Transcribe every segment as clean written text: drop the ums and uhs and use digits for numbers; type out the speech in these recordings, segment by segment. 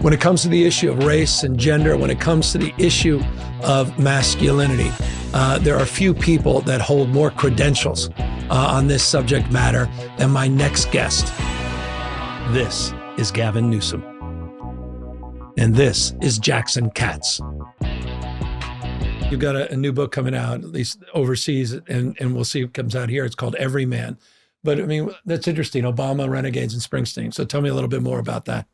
When it comes to the issue of race and gender, when it comes to the issue of masculinity, there are few people that hold more credentials on this subject matter than my next guest. This is Gavin Newsom. And this is Jackson Katz. You've got a new book coming out, at least overseas, and we'll see if it comes out here. It's called Every Man. But I mean, that's interesting. Obama, Renegades, and Springsteen. So tell me a little bit more about that.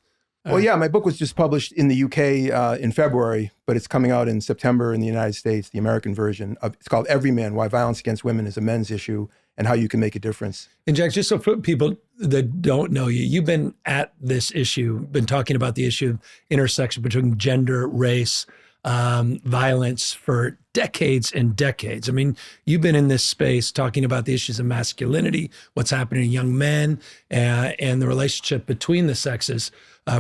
Well, yeah, my book was just published in the UK in February, but it's coming out in September in the United States, the American version. It's called Every Man, Why Violence Against Women is a Men's Issue and How You Can Make a Difference. And Jack, just so for people that don't know you, you've been at this issue, been talking about the issue of intersection between gender, race, violence for decades and decades. I mean, you've been in this space talking about the issues of masculinity, what's happening in young men, and the relationship between the sexes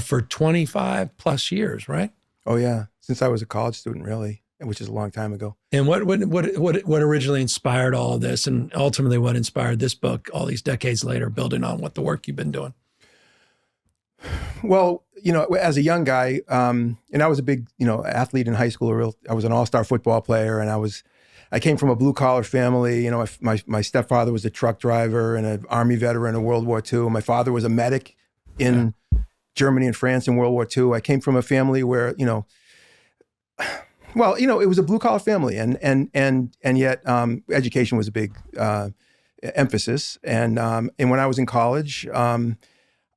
for 25 plus years, right? Oh yeah, since I was a college student, really, which is a long time ago. And what originally inspired all of this, and ultimately what inspired this book all these decades later, building on what the work you've been doing? Well, you know, as a young guy, and I was a big, athlete in high school. I was an all-star football player, and I came from a blue-collar family. You know, my stepfather was a truck driver and an Army veteran of World War II. My father was a medic in Germany and France in World War II. I came from a family where, it was a blue-collar family, and yet education was a big emphasis. And when I was in college,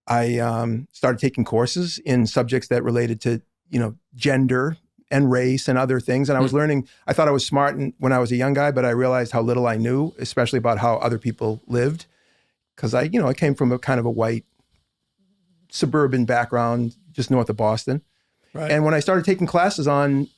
I started taking courses in subjects that related to, gender and race and other things. And I was learning, I thought I was smart when I was a young guy, but I realized how little I knew, especially about how other people lived. Because I came from a kind of a white suburban background, just north of Boston. Right. And when I started taking classes on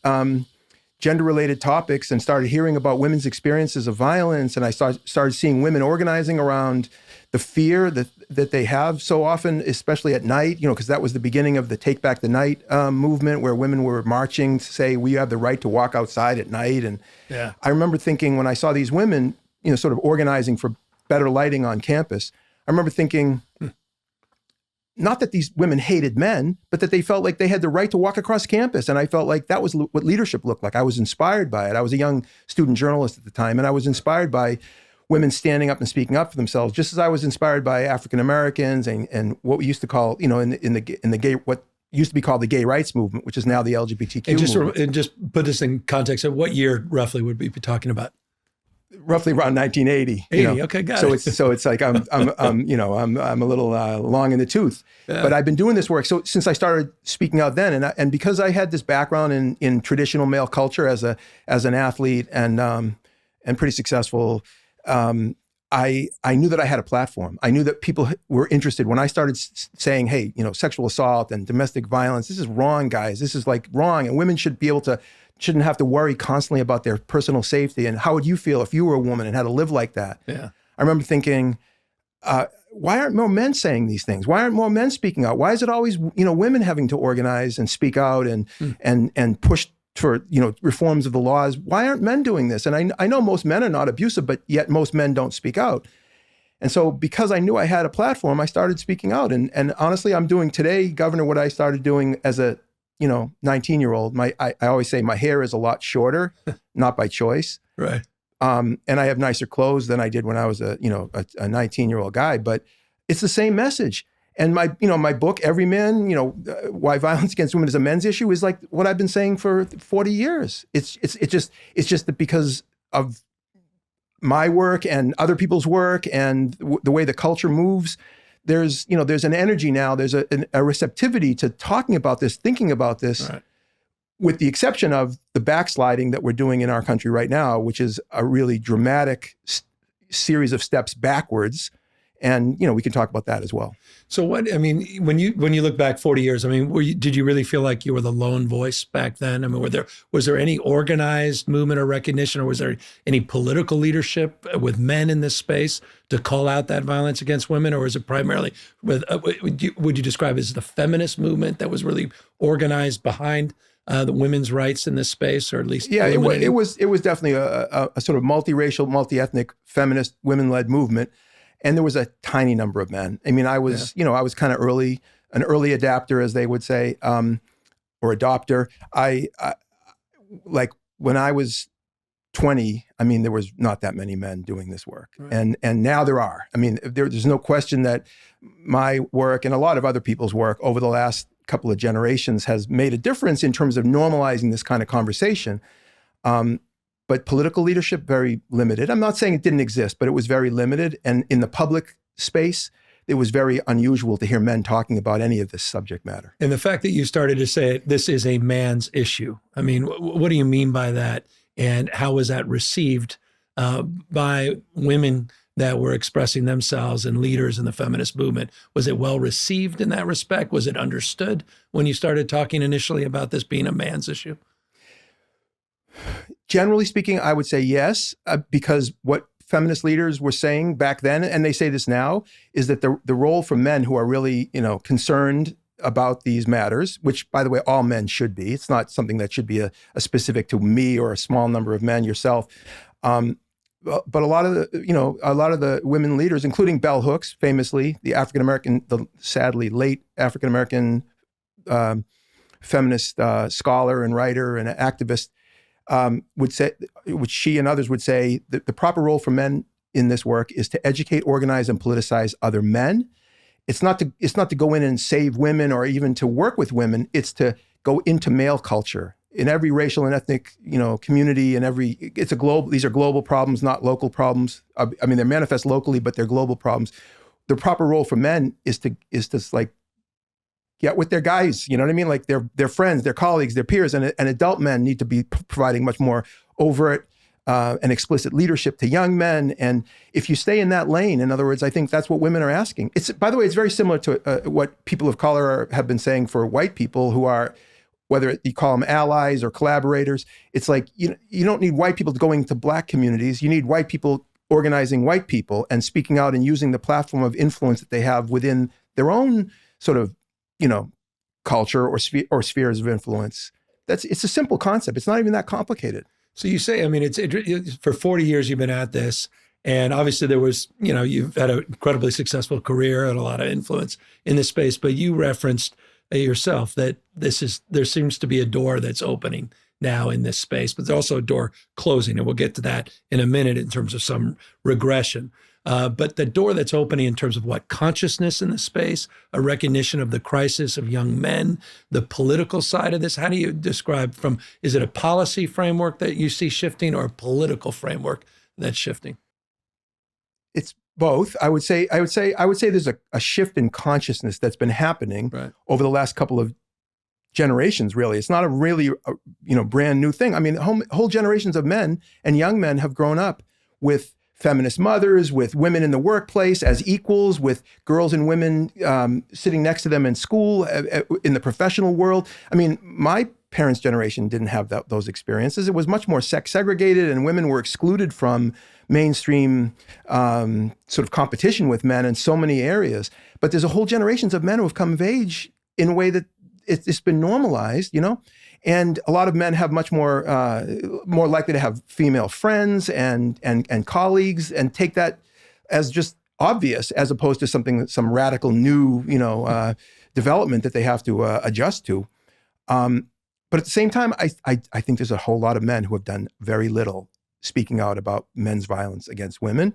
gender-related topics and started hearing about women's experiences of violence, and I started seeing women organizing around the fear that they have so often, especially at night, because that was the beginning of the Take Back the Night movement, where women were marching to say, we have the right to walk outside at night. And I remember thinking, when I saw these women, sort of organizing for better lighting on campus, I remember thinking, not that these women hated men, but that they felt like they had the right to walk across campus. And I felt like that was what leadership looked like. I was inspired by it. I was a young student journalist at the time, and I was inspired by women standing up and speaking up for themselves, just as I was inspired by African Americans and what we used to call, in the gay, what used to be called the gay rights movement, which is now the LGBTQ movement. And just put this in context of what year roughly would we be talking about? Roughly around 1980. 80, okay, got it. So it's like I'm a little long in the tooth, but I've been doing this work. So since I started speaking out then, and because I had this background in traditional male culture as an athlete and pretty successful, I knew that I had a platform. I knew that people were interested. When I started saying, hey, sexual assault and domestic violence, this is wrong, guys. This is like wrong, and women shouldn't have to worry constantly about their personal safety. And how would you feel if you were a woman and had to live like that? Yeah. I remember thinking, why aren't more men saying these things? Why aren't more men speaking out? Why is it always, women having to organize and speak out and push for, reforms of the laws? Why aren't men doing this? And I know most men are not abusive, but yet most men don't speak out. And so because I knew I had a platform, I started speaking out. And honestly, I'm doing today, Governor, what I started doing as a 19-year-old. I always say my hair is a lot shorter, not by choice. Right. And I have nicer clothes than I did when I was a 19-year-old guy, but it's the same message. And my book, Every Man, Why Violence Against Women is a Men's Issue, is like what I've been saying for 40 years. It's just that because of my work and other people's work and the way the culture moves, there's an energy now, there's a receptivity to talking about this, thinking about this, right, with the exception of the backsliding that we're doing in our country right now, which is a really dramatic series of steps backwards. And, we can talk about that as well. So when you look back 40 years, did you really feel like you were the lone voice back then? Was there any organized movement or recognition, or was there any political leadership with men in this space to call out that violence against women? Or was it primarily would you describe it as the feminist movement that was really organized behind the women's rights in this space, or at least it was definitely a sort of multiracial, multi-ethnic, feminist, women-led movement. And there was a tiny number of men. I was kind of early an early adapter, as they would say, or adopter. I like when I was 20, I mean, there was not that many men doing this work. Right. And now there are. I mean, there's no question that my work and a lot of other people's work over the last couple of generations has made a difference in terms of normalizing this kind of conversation. But political leadership, very limited. I'm not saying it didn't exist, but it was very limited. And in the public space, it was very unusual to hear men talking about any of this subject matter. And the fact that you started to say this is a man's issue. I mean, what do you mean by that? And how was that received by women that were expressing themselves and leaders in the feminist movement? Was it well received in that respect? Was it understood when you started talking initially about this being a man's issue? Generally speaking, I would say yes, because what feminist leaders were saying back then, and they say this now, is that the role for men who are really, concerned about these matters, which, by the way, all men should be. It's not something that should be a specific to me or a small number of men, yourself. But a lot of the women leaders, including Bell Hooks, famously, the sadly late African-American feminist scholar and writer and activist, would say, which she and others would say, that the proper role for men in this work is to educate, organize, and politicize other men. It's not to go in and save women or even to work with women. It's to go into male culture in every racial and ethnic, community, and these are global problems, not local problems. I mean, they manifest locally, but they're global problems. The proper role for men is to like get with their guys, you know what I mean? Like their friends, their colleagues, their peers, and adult men need to be providing much more overt and explicit leadership to young men. And if you stay in that lane, in other words, I think that's what women are asking. By the way, it's very similar to what people of color have been saying for white people who are, whether you call them allies or collaborators. It's like, you don't need white people going to black communities. You need white people organizing white people and speaking out and using the platform of influence that they have within their own sort of, culture or spheres of influence. It's a simple concept. It's not even that complicated. So you say, I mean, for 40 years you've been at this, and obviously there was, you've had an incredibly successful career and a lot of influence in this space, but you referenced yourself that there seems to be a door that's opening now in this space, but there's also a door closing, and we'll get to that in a minute in terms of some regression. But the door that's opening in terms of what consciousness in the space, a recognition of the crisis of young men, the political side of this. How do you describe is it a policy framework that you see shifting or a political framework that's shifting? It's both. I would say there's a shift in consciousness that's been happening over the last couple of generations, really. It's not a really, brand new thing. I mean, whole generations of men and young men have grown up with feminist mothers, with women in the workplace as equals, with girls and women sitting next to them in school, in the professional world. I mean, my parents' generation didn't have those experiences. It was much more sex segregated, and women were excluded from mainstream sort of competition with men in so many areas. But there's a whole generations of men who have come of age in a way that it's been normalized, And a lot of men have much more likely to have female friends and colleagues, and take that as just obvious, as opposed to some radical new development that they have to adjust to. But at the same time, I think there's a whole lot of men who have done very little speaking out about men's violence against women,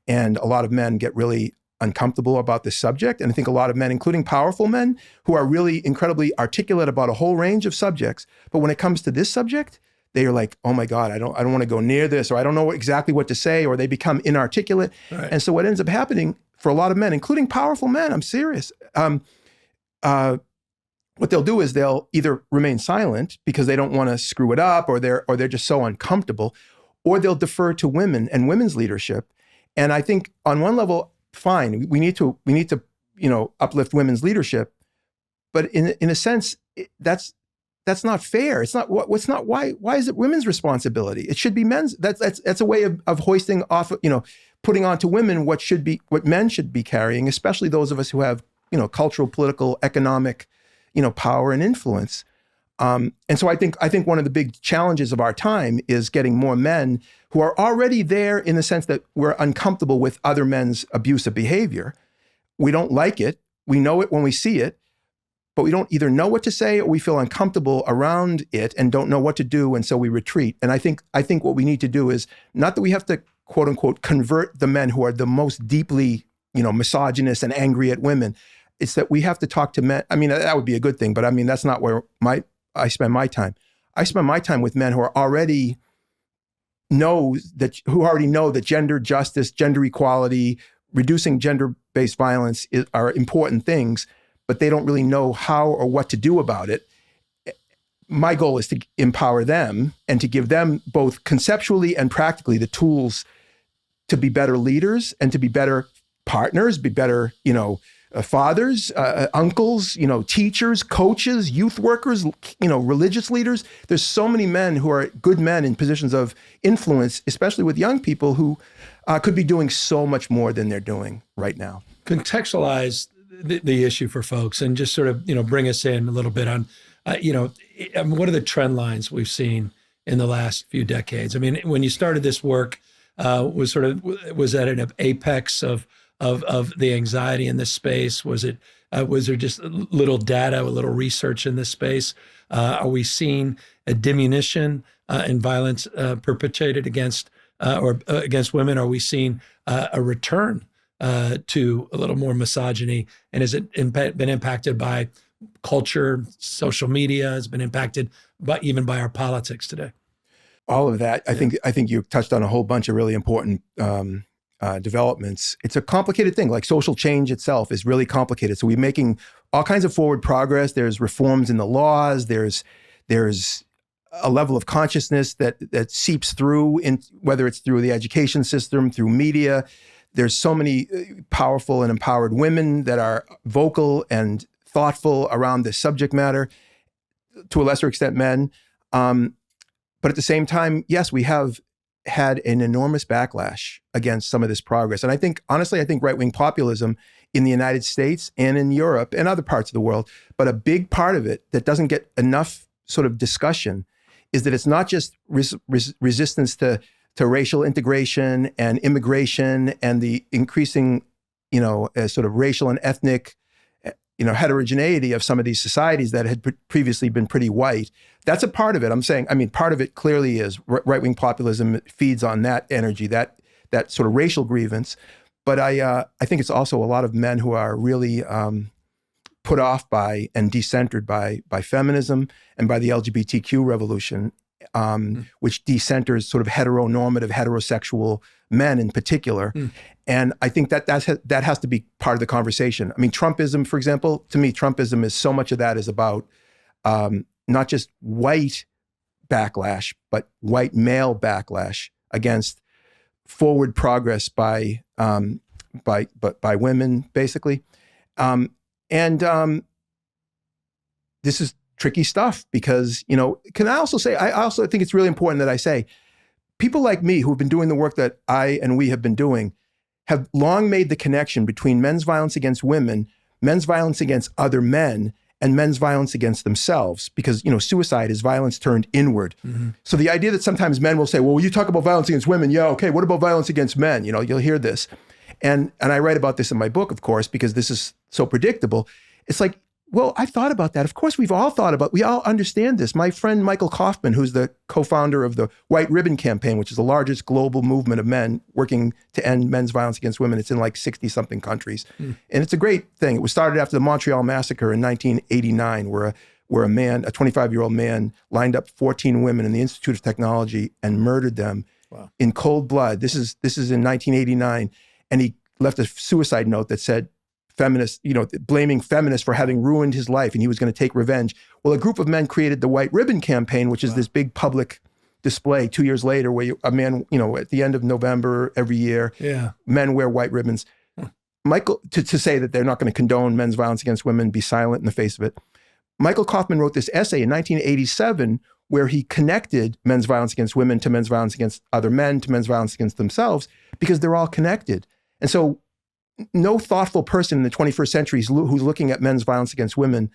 and a lot of men get really uncomfortable about this subject. And I think a lot of men, including powerful men, who are really incredibly articulate about a whole range of subjects, but when it comes to this subject, they are like, oh my God, I don't want to go near this, or I don't know exactly what to say, or they become inarticulate. Right. And so what ends up happening for a lot of men, including powerful men, I'm serious, what they'll do is they'll either remain silent because they don't want to screw it up, or they're just so uncomfortable, or they'll defer to women and women's leadership. And I think on one level, fine, we need to uplift women's leadership, but in a sense, that's not fair. It's not why is it women's responsibility? It should be men's. That's a way of hoisting off, putting onto women what men should be carrying, especially those of us who have cultural, political, economic power and influence. And so I think one of the big challenges of our time is getting more men who are already there, in the sense that we're uncomfortable with other men's abusive behavior. We don't like it. We know it when we see it. but we don't either know what to say or we feel uncomfortable around it and don't know what to do, and so we retreat. And I think what we need to do is not that we have to, quote unquote, convert the men who are the most deeply, misogynist and angry at women. It's that we have to talk to men. I mean, that would be a good thing, but I mean, that's not where I spend my time. I spend my time with men who already know that gender justice, gender equality, reducing gender-based violence are important things, but they don't really know how or what to do about it. My goal is to empower them and to give them both conceptually and practically the tools to be better leaders and to be better partners, be better, fathers, uncles, teachers, coaches, youth workers, religious leaders. There's so many men who are good men in positions of influence, especially with young people who could be doing so much more than they're doing right now. Contextualize the issue for folks and just sort of, bring us in a little bit on, what are the trend lines we've seen in the last few decades? I mean, when you started this work, was that an apex of the anxiety in this space? Was there just little data, a little research in this space? Are we seeing a diminution in violence perpetrated against women? Are we seeing a return to a little more misogyny? And has it been impacted by culture, social media? Has been impacted even by our politics today? All of that. Yeah. I think you touched on a whole bunch of really important developments. It's a complicated thing. Like social change itself is really complicated. So we're making all kinds of forward progress. There's reforms in the laws. There's a level of consciousness that seeps through, whether it's through the education system, through media. There's so many powerful and empowered women that are vocal and thoughtful around this subject matter, to a lesser extent men. But at the same time, yes, we have had an enormous backlash against some of this progress. And I think right-wing populism in the United States and in Europe and other parts of the world, but a big part of it that doesn't get enough sort of discussion is that it's not just resistance to racial integration and immigration and the increasing, sort of racial and ethnic, heterogeneity of some of these societies that had previously been pretty white. That's a part of it. Part of it clearly is right-wing populism feeds on that energy, that sort of racial grievance. But I think it's also a lot of men who are really put off by and decentered by feminism and by the LGBTQ revolution, which decenters sort of heteronormative, heterosexual men in particular. And I think that has to be part of the conversation. I mean, Trumpism, for example, to me, Trumpism is so much of that is about not just white backlash, but white male backlash against forward progress by women, basically. This is tricky stuff because, can I also say, I also think it's really important that I say, people like me who've been doing the work that I and we have been doing have long made the connection between men's violence against women, men's violence against other men, and men's violence against themselves. Because, suicide is violence turned inward. Mm-hmm. So the idea that sometimes men will say, well, you talk about violence against women. Yeah, okay, what about violence against men? You'll hear this. And I write about this in my book, of course, because this is so predictable. It's like, well, I thought about that. Of course, we all understand this. My friend Michael Kaufman, who's the co-founder of the White Ribbon Campaign, which is the largest global movement of men working to end men's violence against women. It's in like 60-something countries. And it's a great thing. It was started after the Montreal Massacre in 1989, where a 25-year-old man, lined up 14 women in the Institute of Technology and murdered them in cold blood. This is in 1989. And he left a suicide note that said, feminists, blaming feminists for having ruined his life, and he was going to take revenge. Well, a group of men created the White Ribbon Campaign, which is this big public display 2 years later where a man, at the end of November every year, men wear white ribbons. Michael, to say that they're not going to condone men's violence against women, be silent in the face of it. Michael Kaufman wrote this essay in 1987 where he connected men's violence against women to men's violence against other men to men's violence against themselves because they're all connected. And so no thoughtful person in the 21st century who's looking at men's violence against women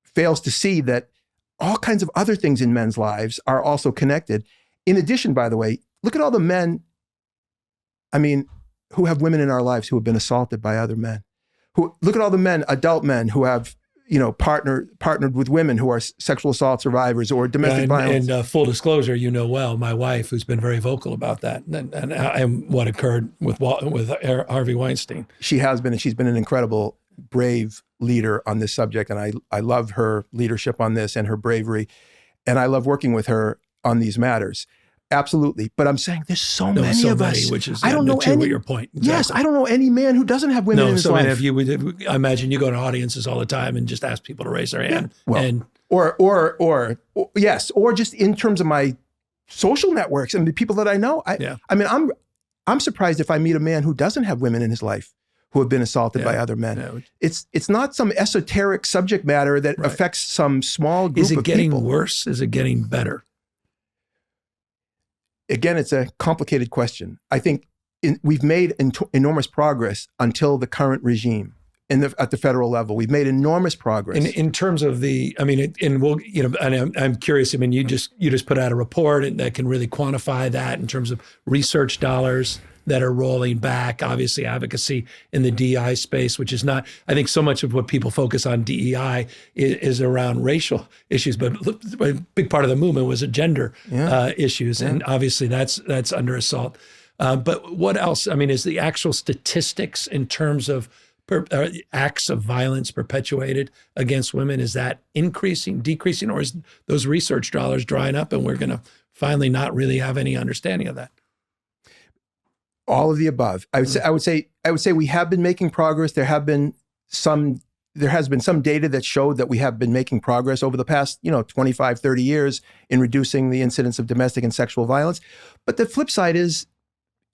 fails to see that all kinds of other things in men's lives are also connected. In addition, by the way, look at all the men, who have women in our lives who have been assaulted by other men. who look at all the men, adult men who have, partnered with women who are sexual assault survivers or domestic violence. And full disclosure, well, my wife, who's been very vocal about that, and what occurred with Harvey Weinstein. She has been, and she's been an incredible, brave leader on this subject. And I love her leadership on this and her bravery. And I love working with her on these matters. Absolutely. But I'm saying there's so many of us. Which is, I don't know any, your point. Exactly. Yes, I don't know any man who doesn't have women in his life. I imagine you go to audiences all the time and just ask people to raise their hand. Yeah. Well, or yes, or just in terms of my social networks and the people that I know. I'm surprised if I meet a man who doesn't have women in his life who have been assaulted by other men. Yeah. It's not some esoteric subject matter that affects some small group of people. Is it getting worse? Is it getting better? Again, it's a complicated question. I think we've made enormous progress until the current regime at the federal level. We've made enormous progress. In terms of I'm curious. You just put out a report that can really quantify that in terms of research dollars that are rolling back, obviously advocacy in the DEI space, which is not, I think so much of what people focus on DEI is around racial issues, but a big part of the movement was gender issues. And obviously that's under assault. But what else? Is the actual statistics in terms of acts of violence perpetuated against women, is that increasing, decreasing, or is those research dollars drying up and we're going to finally not really have any understanding of that? All of the above. I would say we have been making progress. There has been some data that showed that we have been making progress over the past, 25, 30 years in reducing the incidence of domestic and sexual violence. But the flip side is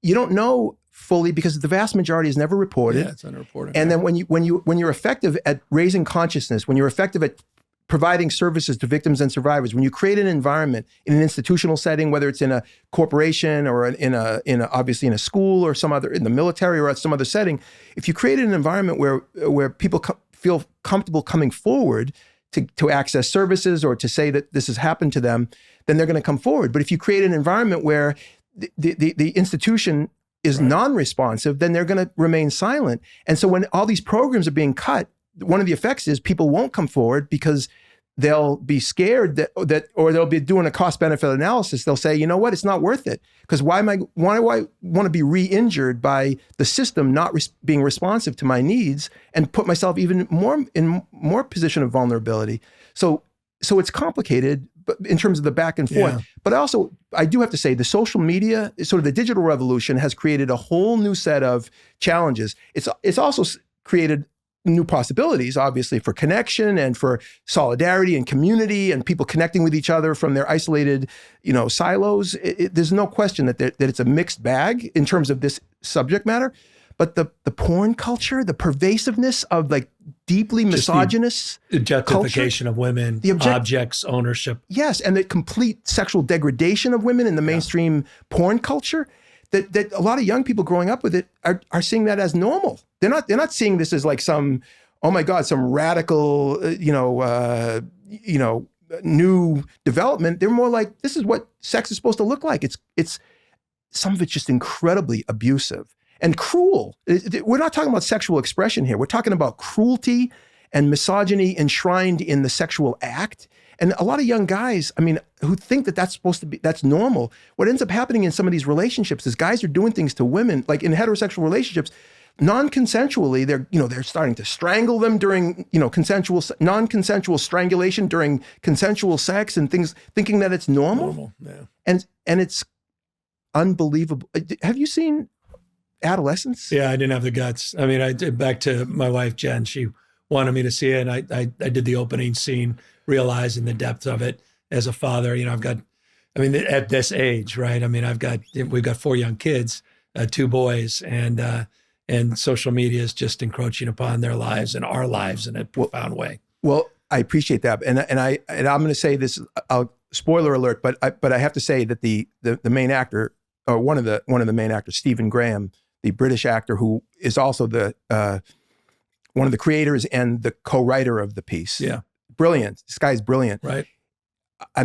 you don't know fully because the vast majority is never reported. Yeah, it's underreported. And then when you're effective at raising consciousness, when you're effective at providing services to victims and survivors, when you create an environment in an institutional setting, whether it's in a corporation or obviously in a school or some other, in the military or at some other setting, if you create an environment where people feel comfortable coming forward to access services or to say that this has happened to them, then they're going to come forward. But if you create an environment where the institution is non-responsive, then they're going to remain silent. And so when all these programs are being cut, one of the effects is people won't come forward because they'll be scared that or they'll be doing a cost-benefit analysis. They'll say, you know what, it's not worth it. Because why do I want to be re-injured by the system not being responsive to my needs and put myself even more position of vulnerability? So it's complicated, but in terms of the back and forth. Yeah. But I do have to say, the social media, sort of the digital revolution, has created a whole new set of challenges. It's also created new possibilities, obviously, for connection and for solidarity and community and people connecting with each other from their isolated, silos. There's no question that it's a mixed bag in terms of this subject matter. But the porn culture, the pervasiveness of deeply misogynist objectification culture, of women, objects, ownership. Yes, and the complete sexual degradation of women in the mainstream porn culture. That a lot of young people growing up with it are seeing that as normal. They're not seeing this as some, oh my God, some radical, new development. They're more like, this is what sex is supposed to look like. It's some of it's just incredibly abusive and cruel. We're not talking about sexual expression here. We're talking about cruelty and misogyny enshrined in the sexual act. And a lot of young guys, who think that that's normal. What ends up happening in some of these relationships is guys are doing things to women, like in heterosexual relationships, non-consensually. They're starting to strangle them during, non-consensual strangulation during consensual sex and things, thinking that it's normal. Yeah. And it's unbelievable. Have you seen adolescence? Yeah, I didn't have the guts. I did, back to my wife, Jen, she wanted me to see it. And I did the opening scene, realizing the depth of it as a father. At this age, right? We've got 4 young kids, 2 boys, and social media is just encroaching upon their lives and our lives in a profound way. Well, I appreciate that. And I'm going to say this, spoiler alert, but I have to say that the main actor, or one of the main actors, Stephen Graham, the British actor who is also one of the creators and the co-writer of the piece. Yeah. Brilliant. This guy's brilliant. Right.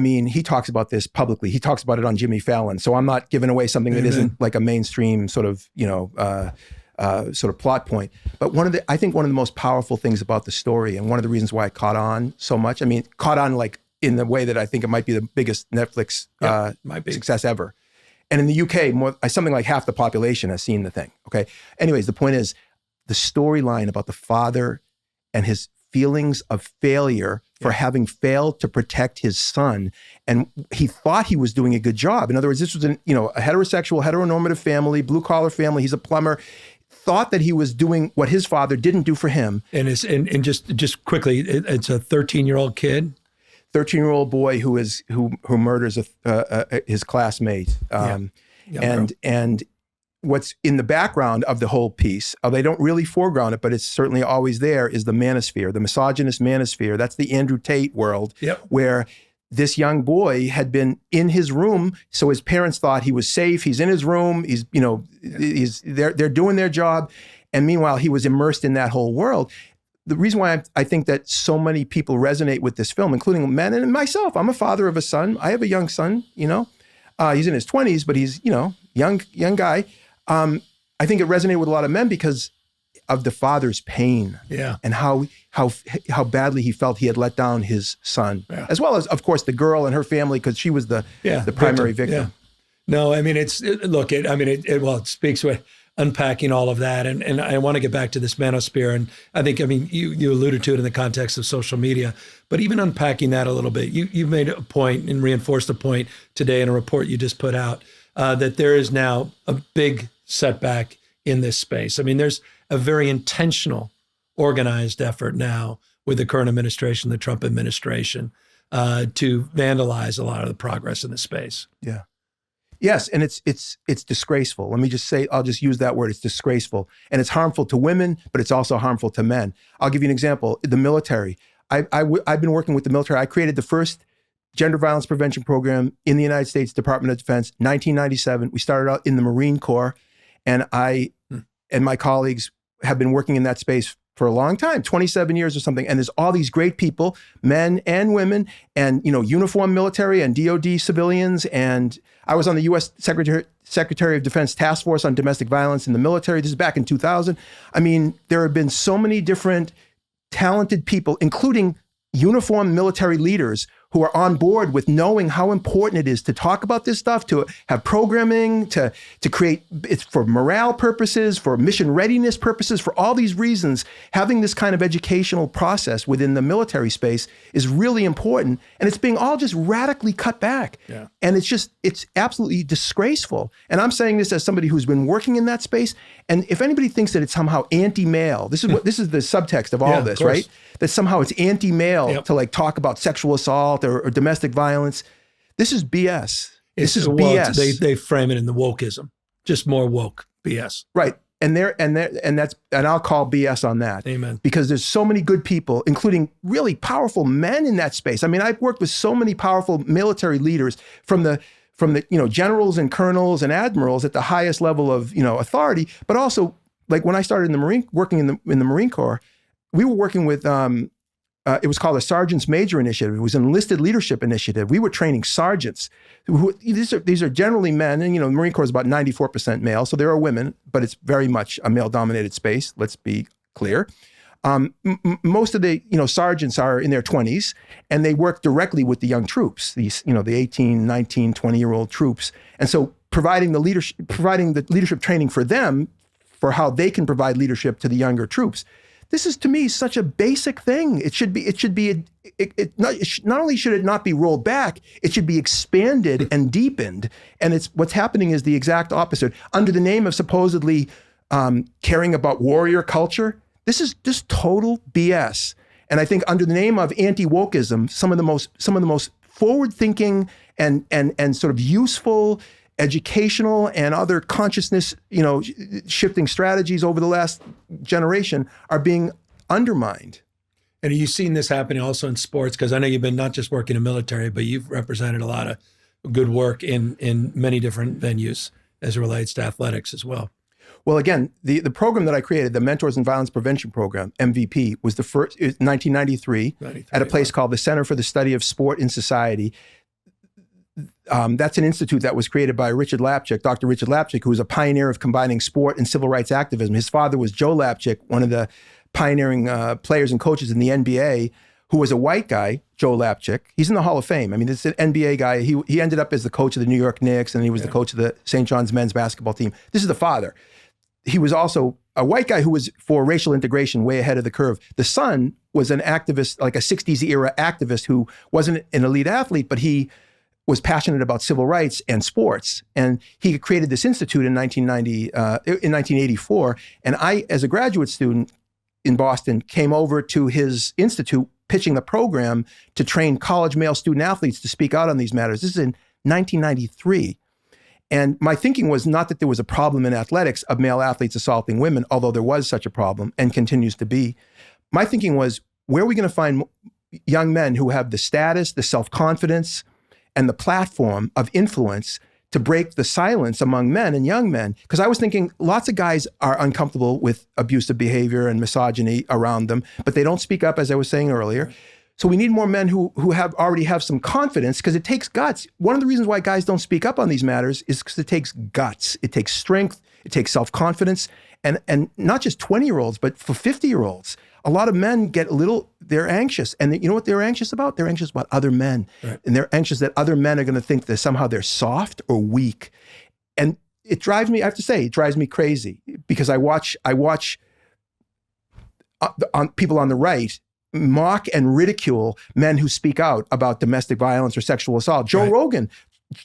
He talks about this publicly. He talks about it on Jimmy Fallon. So I'm not giving away something that isn't like a mainstream sort of, sort of plot point. But I think one of the most powerful things about the story, and one of the reasons why it caught on so much, I mean, caught on like in the way that I think it might be the biggest Netflix success ever. And in the UK, something like half the population has seen the thing, okay? Anyways, the point is the storyline about the father and his feelings of failure for having failed to protect his son. And he thought he was doing a good job. In other words, this was a heterosexual, heteronormative family, blue collar family. He's a plumber. Thought that he was doing what his father didn't do for him. And just quickly, it's a 13-year-old kid. 13-year-old boy who murders his classmate. And what's in the background of the whole piece, they don't really foreground it, but it's certainly always there, is the manosphere, the misogynist manosphere. That's the Andrew Tate world, where this young boy had been in his room, so his parents thought he was safe. He's in his room. They're doing their job, and meanwhile he was immersed in that whole world. The reason why I think that so many people resonate with this film, including men and myself, I'm a father of a son. I have a young son. He's in his 20s, but he's young guy. I think it resonated with a lot of men because of the father's pain, and how badly he felt he had let down his son, as well as, of course, the girl and her family, because she was the primary victim. Yeah. No, I mean it speaks with unpacking all of that, and I want to get back to this manosphere, and I think you alluded to it in the context of social media, but even unpacking that a little bit, you made a point and reinforced a point today in a report you just put out that there is now a big setback in this space. I mean, there's a very intentional, organized effort now with the current administration, the Trump administration, to vandalize a lot of the progress in the space. Yeah. Yes, and it's disgraceful. Let me just say, I'll just use that word. It's disgraceful, and it's harmful to women, but it's also harmful to men. I'll give you an example. The military. I've been working with the military. I created the first gender violence prevention program in the United States Department of Defense, 1997. We started out in the Marine Corps, and I and my colleagues have been working in that space for a long time, 27 years or something. And there's all these great people, men and women, and uniformed military and DOD civilians. And I was on the U.S. Secretary of Defense Task Force on Domestic Violence in the military. This is back in 2000. I mean, there have been so many different talented people, including uniformed military leaders, who are on board with knowing how important it is to talk about this stuff, to have programming, to create, it's for morale purposes, for mission readiness purposes, for all these reasons. Having this kind of educational process within the military space is really important. And it's being all just radically cut back. Yeah. And it's absolutely disgraceful. And I'm saying this as somebody who's been working in that space. And if anybody thinks that it's somehow anti-male, this is the subtext of all this, right? That somehow it's anti-male to talk about sexual assault or domestic violence. This is BS. This is BS. They frame it in the wokeism, just more woke BS. Right. And I'll call BS on that. Amen. Because there's so many good people, including really powerful men in that space. I mean, I've worked with so many powerful military leaders from the generals and colonels and admirals at the highest level of authority, but also when I started working in the Marine Corps, we were working with it was called a Sergeant's Major Initiative. It was an enlisted leadership initiative. We were training sergeants. These are generally men, and the Marine Corps is about 94% male, so there are women, but it's very much a male-dominated space. Let's be clear. Most of the sergeants are in their 20s, and they work directly with the young troops. These the 18, 19, 20-year-old troops, and so providing the leadership training for them, for how they can provide leadership to the younger troops. This is, to me, such a basic thing. Not only should it not be rolled back, it should be expanded and deepened. And what's happening is the exact opposite. Under the name of supposedly caring about warrior culture, this is just total BS. And I think under the name of anti-wokeism, some of the most forward-thinking and sort of useful educational and other consciousness, shifting strategies over the last generation are being undermined. And are you seeing this happening also in sports? Because I know you've been not just working in military, but you've represented a lot of good work in many different venues as it relates to athletics as well. Well, again, the program that I created, the Mentors in Violence Prevention Program, MVP, was the first, 1993, at a place called the Center for the Study of Sport in Society. that's an institute that was created by Richard Lapchick, Dr. Richard Lapchick, who was a pioneer of combining sport and civil rights activism. His father was Joe Lapchick, one of the pioneering players and coaches in the NBA, who was a white guy, Joe Lapchick. He's in the Hall of Fame. I mean, this is an NBA guy. He ended up as the coach of the New York Knicks, and he was the coach of the St. John's men's basketball team. This is the father. He was also a white guy who was for racial integration way ahead of the curve. The son was an activist, like a 60s era activist who wasn't an elite athlete, but he was passionate about civil rights and sports. And he created this institute in 1984. And I, as a graduate student in Boston, came over to his institute pitching the program to train college male student athletes to speak out on these matters. This is in 1993. And my thinking was not that there was a problem in athletics of male athletes assaulting women, although there was such a problem and continues to be. My thinking was, where are we going to find young men who have the status, the self-confidence, and the platform of influence to break the silence among men and young men? Because I was thinking lots of guys are uncomfortable with abusive behavior and misogyny around them, but they don't speak up, as I was saying earlier. So we need more men who already have some confidence, because it takes guts. One of the reasons why guys don't speak up on these matters is because it takes guts. It takes strength. It takes self-confidence. And not just 20-year-olds, but for 50-year-olds. A lot of men get they're anxious. And you know what they're anxious about? They're anxious about other men. Right. And they're anxious that other men are going to think that somehow they're soft or weak. And it drives me, I have to say, it drives me crazy, because I watch people on the right mock and ridicule men who speak out about domestic violence or sexual assault. Joe Rogan,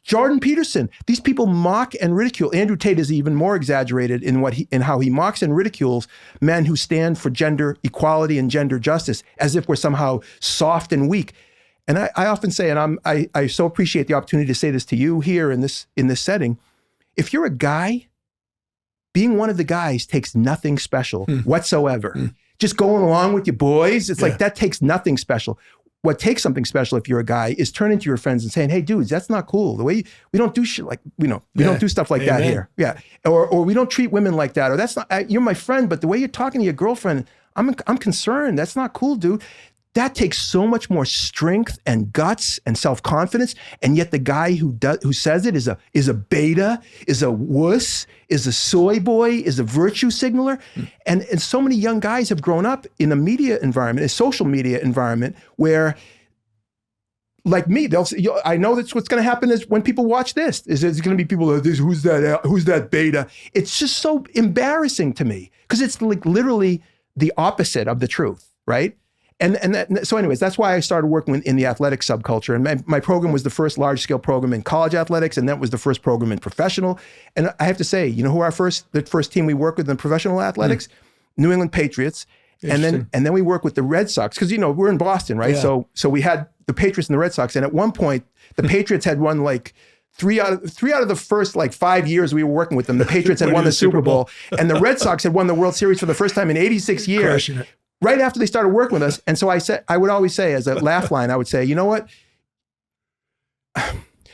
Jordan Peterson, these people mock and ridicule. Andrew Tate is even more exaggerated in how he mocks and ridicules men who stand for gender equality and gender justice, as if we're somehow soft and weak. And I often say, and I so appreciate the opportunity to say this to you here in this setting, if you're a guy, being one of the guys takes nothing special whatsoever. Just going along with your boys, it's like that takes nothing special. What takes something special if you're a guy is turning to your friends and saying, hey, dudes, that's not cool. The way we don't do shit like, we don't do stuff like that here. Yeah. Or we don't treat women like that. Or that's not, you're my friend, but the way you're talking to your girlfriend, I'm concerned. That's not cool, dude. That takes so much more strength and guts and self-confidence. And yet the guy who says it is a beta, is a wuss, is a soy boy, is a virtue signaler. And so many young guys have grown up in a media environment, a social media environment, where, like me, I know that's what's going to happen is when people watch this, is there's going to be people like this, who's that beta? It's just so embarrassing to me, because it's like literally the opposite of the truth, right? So anyways, that's why I started working in the athletic subculture. And my program was the first large-scale program in college athletics, and that was the first program in professional. And I have to say, you know who the first team we worked with in professional athletics? New England Patriots. And then we worked with the Red Sox, because we're in Boston, right? Yeah. So we had the Patriots and the Red Sox, and at one point the Patriots had won like three out of the first 5 years we were working with them. The Patriots had won the Super Bowl, and the Red Sox had won the World Series for the first time in 86 years. Crushing it. Right after they started working with us. And so I would always say, as a laugh line, I would say, you know what?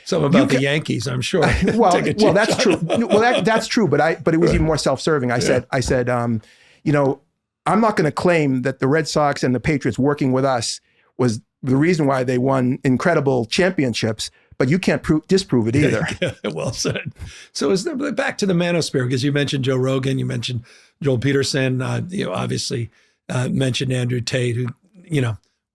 Something about the Yankees, I'm sure. Well, that's true. Well, that's true. But it was even more self-serving. I said, I'm not going to claim that the Red Sox and the Patriots working with us was the reason why they won incredible championships, but you can't disprove it either. Well said. So back to the Manosphere, because you mentioned Joe Rogan, you mentioned Joel Peterson, obviously mentioned Andrew Tate, who,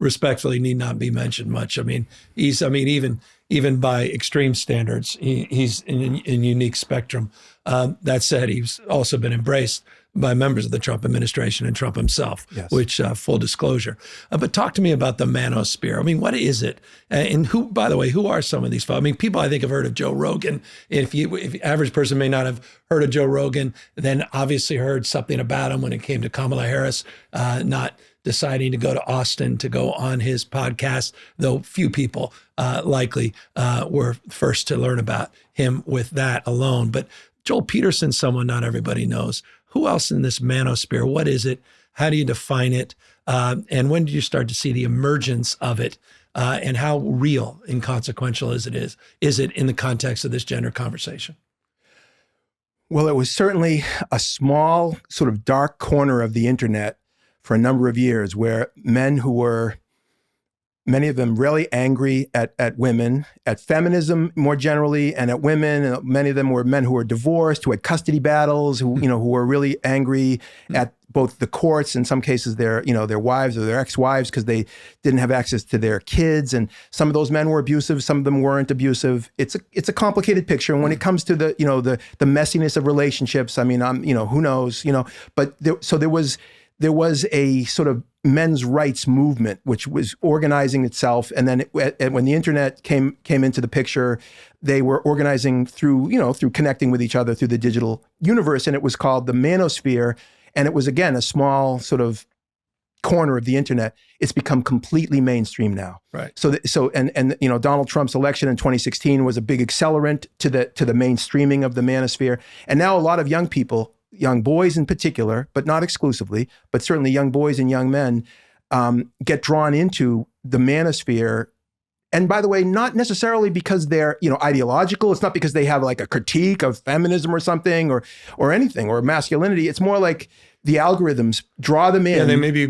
respectfully need not be mentioned much. I mean, even by extreme standards, he's in unique spectrum. That said, he's also been embraced by members of the Trump administration and Trump himself, yes. Which full disclosure. But talk to me about the Manosphere. I mean, what is it? And who, by the way, who are some of these folks? I mean, people I think have heard of Joe Rogan. If the average person may not have heard of Joe Rogan, then obviously heard something about him when it came to Kamala Harris, not deciding to go to Austin to go on his podcast, though few people likely were first to learn about him with that alone. But Joel Peterson's someone not everybody knows. Who else in this Manosphere? What is it? How do you define it? And when did you start to see the emergence of it? And how real and consequential is it in the context of this gender conversation? Well, it was certainly a small sort of dark corner of the internet for a number of years, where men who were many of them really angry at women, at feminism more generally, and at women. And many of them were men who were divorced, who had custody battles, who were really angry at both the courts, in some cases their wives or their ex-wives, because they didn't have access to their kids. And some of those men were abusive, some of them weren't abusive. It's a complicated picture. And when it comes to the messiness of relationships, I mean, who knows, but there was a sort of men's rights movement which was organizing itself, and then when the internet came into the picture, they were organizing through connecting with each other through the digital universe, and it was called the Manosphere, and it was again a small sort of corner of the internet. It's become completely mainstream now. Right. So Donald Trump's election in 2016 was a big accelerant to the mainstreaming of the Manosphere, and now a lot of young people, young boys in particular, but not exclusively, but certainly young boys and young men get drawn into the Manosphere. And by the way, not necessarily because they're, ideological. It's not because they have like a critique of feminism or something or anything, or masculinity. It's more like the algorithms draw them in. Yeah, they may be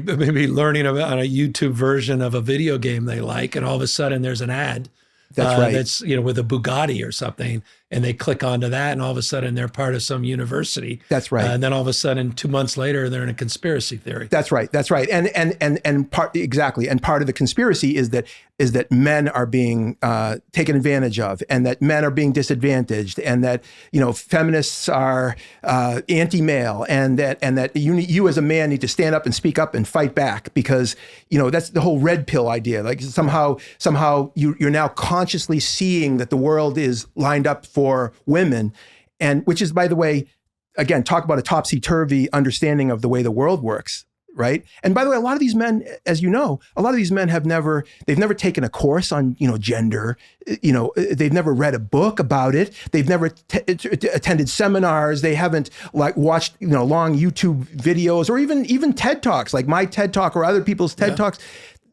learning about on a YouTube version of a video game they like, and all of a sudden there's an ad. That's right. That's, with a Bugatti or something, and they click onto that, and all of a sudden they're part of some university. That's right. And then all of a sudden, 2 months later, they're in a conspiracy theory. That's right. And part of the conspiracy is that men are being taken advantage of, and that men are being disadvantaged, and that feminists are anti-male, and that you as a man need to stand up and speak up and fight back, because that's the whole red pill idea. Like somehow you're now consciously seeing that the world is lined up for women, and which is, by the way, again, talk about a topsy-turvy understanding of the way the world works, right? And by the way, a lot of these men, as you know, have never taken a course on, gender. They've never read a book about it. They've never attended seminars. They haven't watched, long YouTube videos, or even TED Talks, like my TED Talk or other people's TED Talks.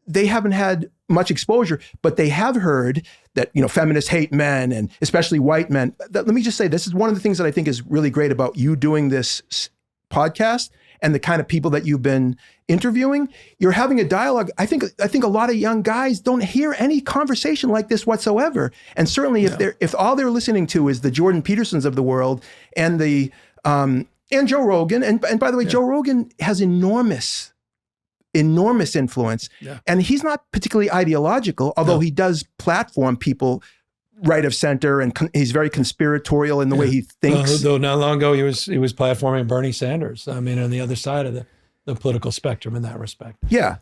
They haven't had much exposure, but they have heard that, feminists hate men, and especially white men. Let me just say, this is one of the things that I think is really great about you doing this podcast and the kind of people that you've been interviewing. You're having a dialogue. I think a lot of young guys don't hear any conversation like this whatsoever. And certainly if all they're listening to is the Jordan Petersons of the world and and Joe Rogan, and by the way, Joe Rogan has enormous influence, and he's not particularly ideological, although he does platform people right of center, and he's very conspiratorial in the way he thinks. Though not long ago he was platforming Bernie Sanders. I mean, on the other side of the political spectrum in that respect. Yeah.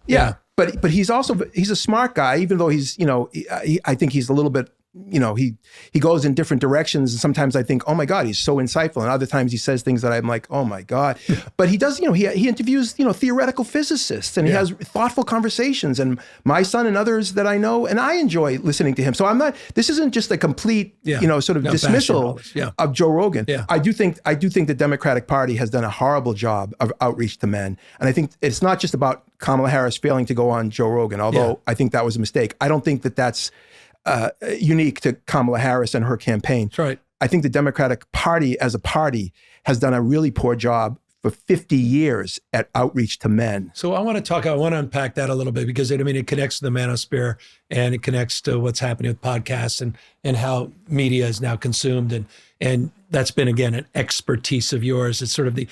But he's a smart guy, even though he's I think he's a little bit. He goes in different directions, and sometimes I think, oh my God, he's so insightful, and other times he says things that I'm like, oh my God. But he does, he interviews, theoretical physicists, and he has thoughtful conversations, and my son and others that I know, and I enjoy listening to him. So this isn't just a complete, sort of dismissal of Joe Rogan. Yeah. I do think the Democratic Party has done a horrible job of outreach to men, and I think it's not just about Kamala Harris failing to go on Joe Rogan, although I think that was a mistake. I don't think that that's unique to Kamala Harris and her campaign. That's right. I think the Democratic Party as a party has done a really poor job for 50 years at outreach to men. So I want to unpack that a little bit, because it connects to the Manosphere, and it connects to what's happening with podcasts and how media is now consumed. And that's been, again, an expertise of yours. It's sort of the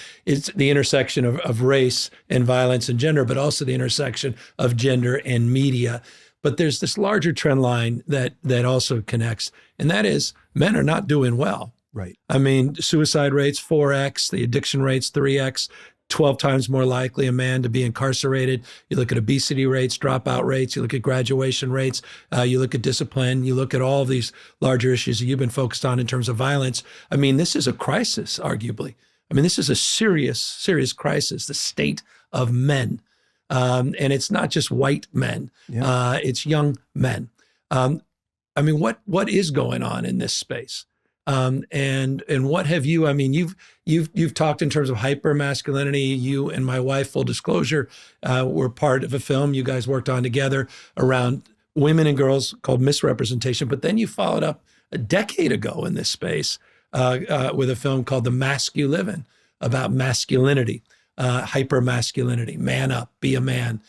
intersection of race and violence and gender, but also the intersection of gender and media. But there's this larger trend line that also connects, and that is men are not doing well. Right. I mean, suicide rates 4x, the addiction rates 3x, 12 times more likely a man to be incarcerated. You look at obesity rates, dropout rates, you look at graduation rates, you look at discipline, you look at all of these larger issues that you've been focused on in terms of violence. I mean, this is a crisis, arguably. I mean, this is a serious, serious crisis, the state of men. And it's not just white men, it's young men. I mean, what is going on in this space? And what have you, I mean, you've talked in terms of hyper masculinity. You and my wife, full disclosure, were part of a film you guys worked on together around women and girls called Misrepresentation. But then you followed up a decade ago in this space with a film called The Mask You Live In, about masculinity. Hyper masculinity, man up, be a man.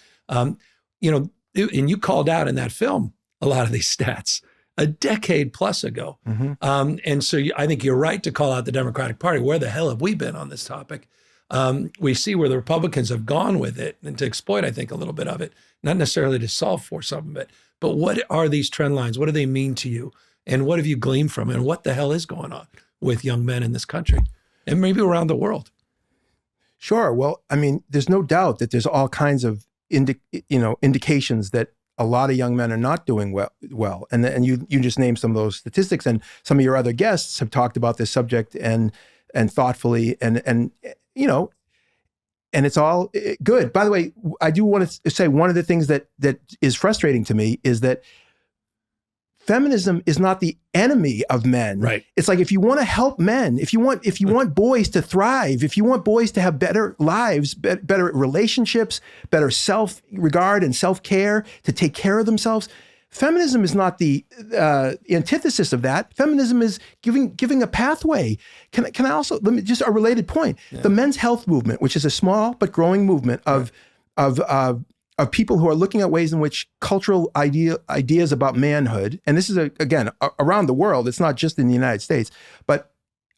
and you called out in that film a lot of these stats a decade plus ago. And so I think you're right to call out the Democratic Party. Where the hell have we been on this topic? We see where the Republicans have gone with it and to exploit, I think, a little bit of it, not necessarily to solve for some of it. But what are these trend lines? What do they mean to you? And what have you gleaned from it? And what the hell is going on with young men in this country and maybe around the world? Sure. Well, I mean, there's no doubt that there's all kinds of indications that a lot of young men are not doing well. And you just named some of those statistics, and some of your other guests have talked about this subject and thoughtfully and it's all good. By the way, I do want to say one of the things that is frustrating to me is that feminism is not the enemy of men. Right. It's like, if you want to help men, if you want boys to thrive, if you want boys to have better lives, better relationships, better self-regard and self-care, to take care of themselves, feminism is not the antithesis of that. Feminism is giving a pathway. Can I also, let me just a related point. Yeah. The men's health movement, which is a small but growing movement of people who are looking at ways in which cultural ideas about manhood, and this is again around the world, it's not just in the United States, but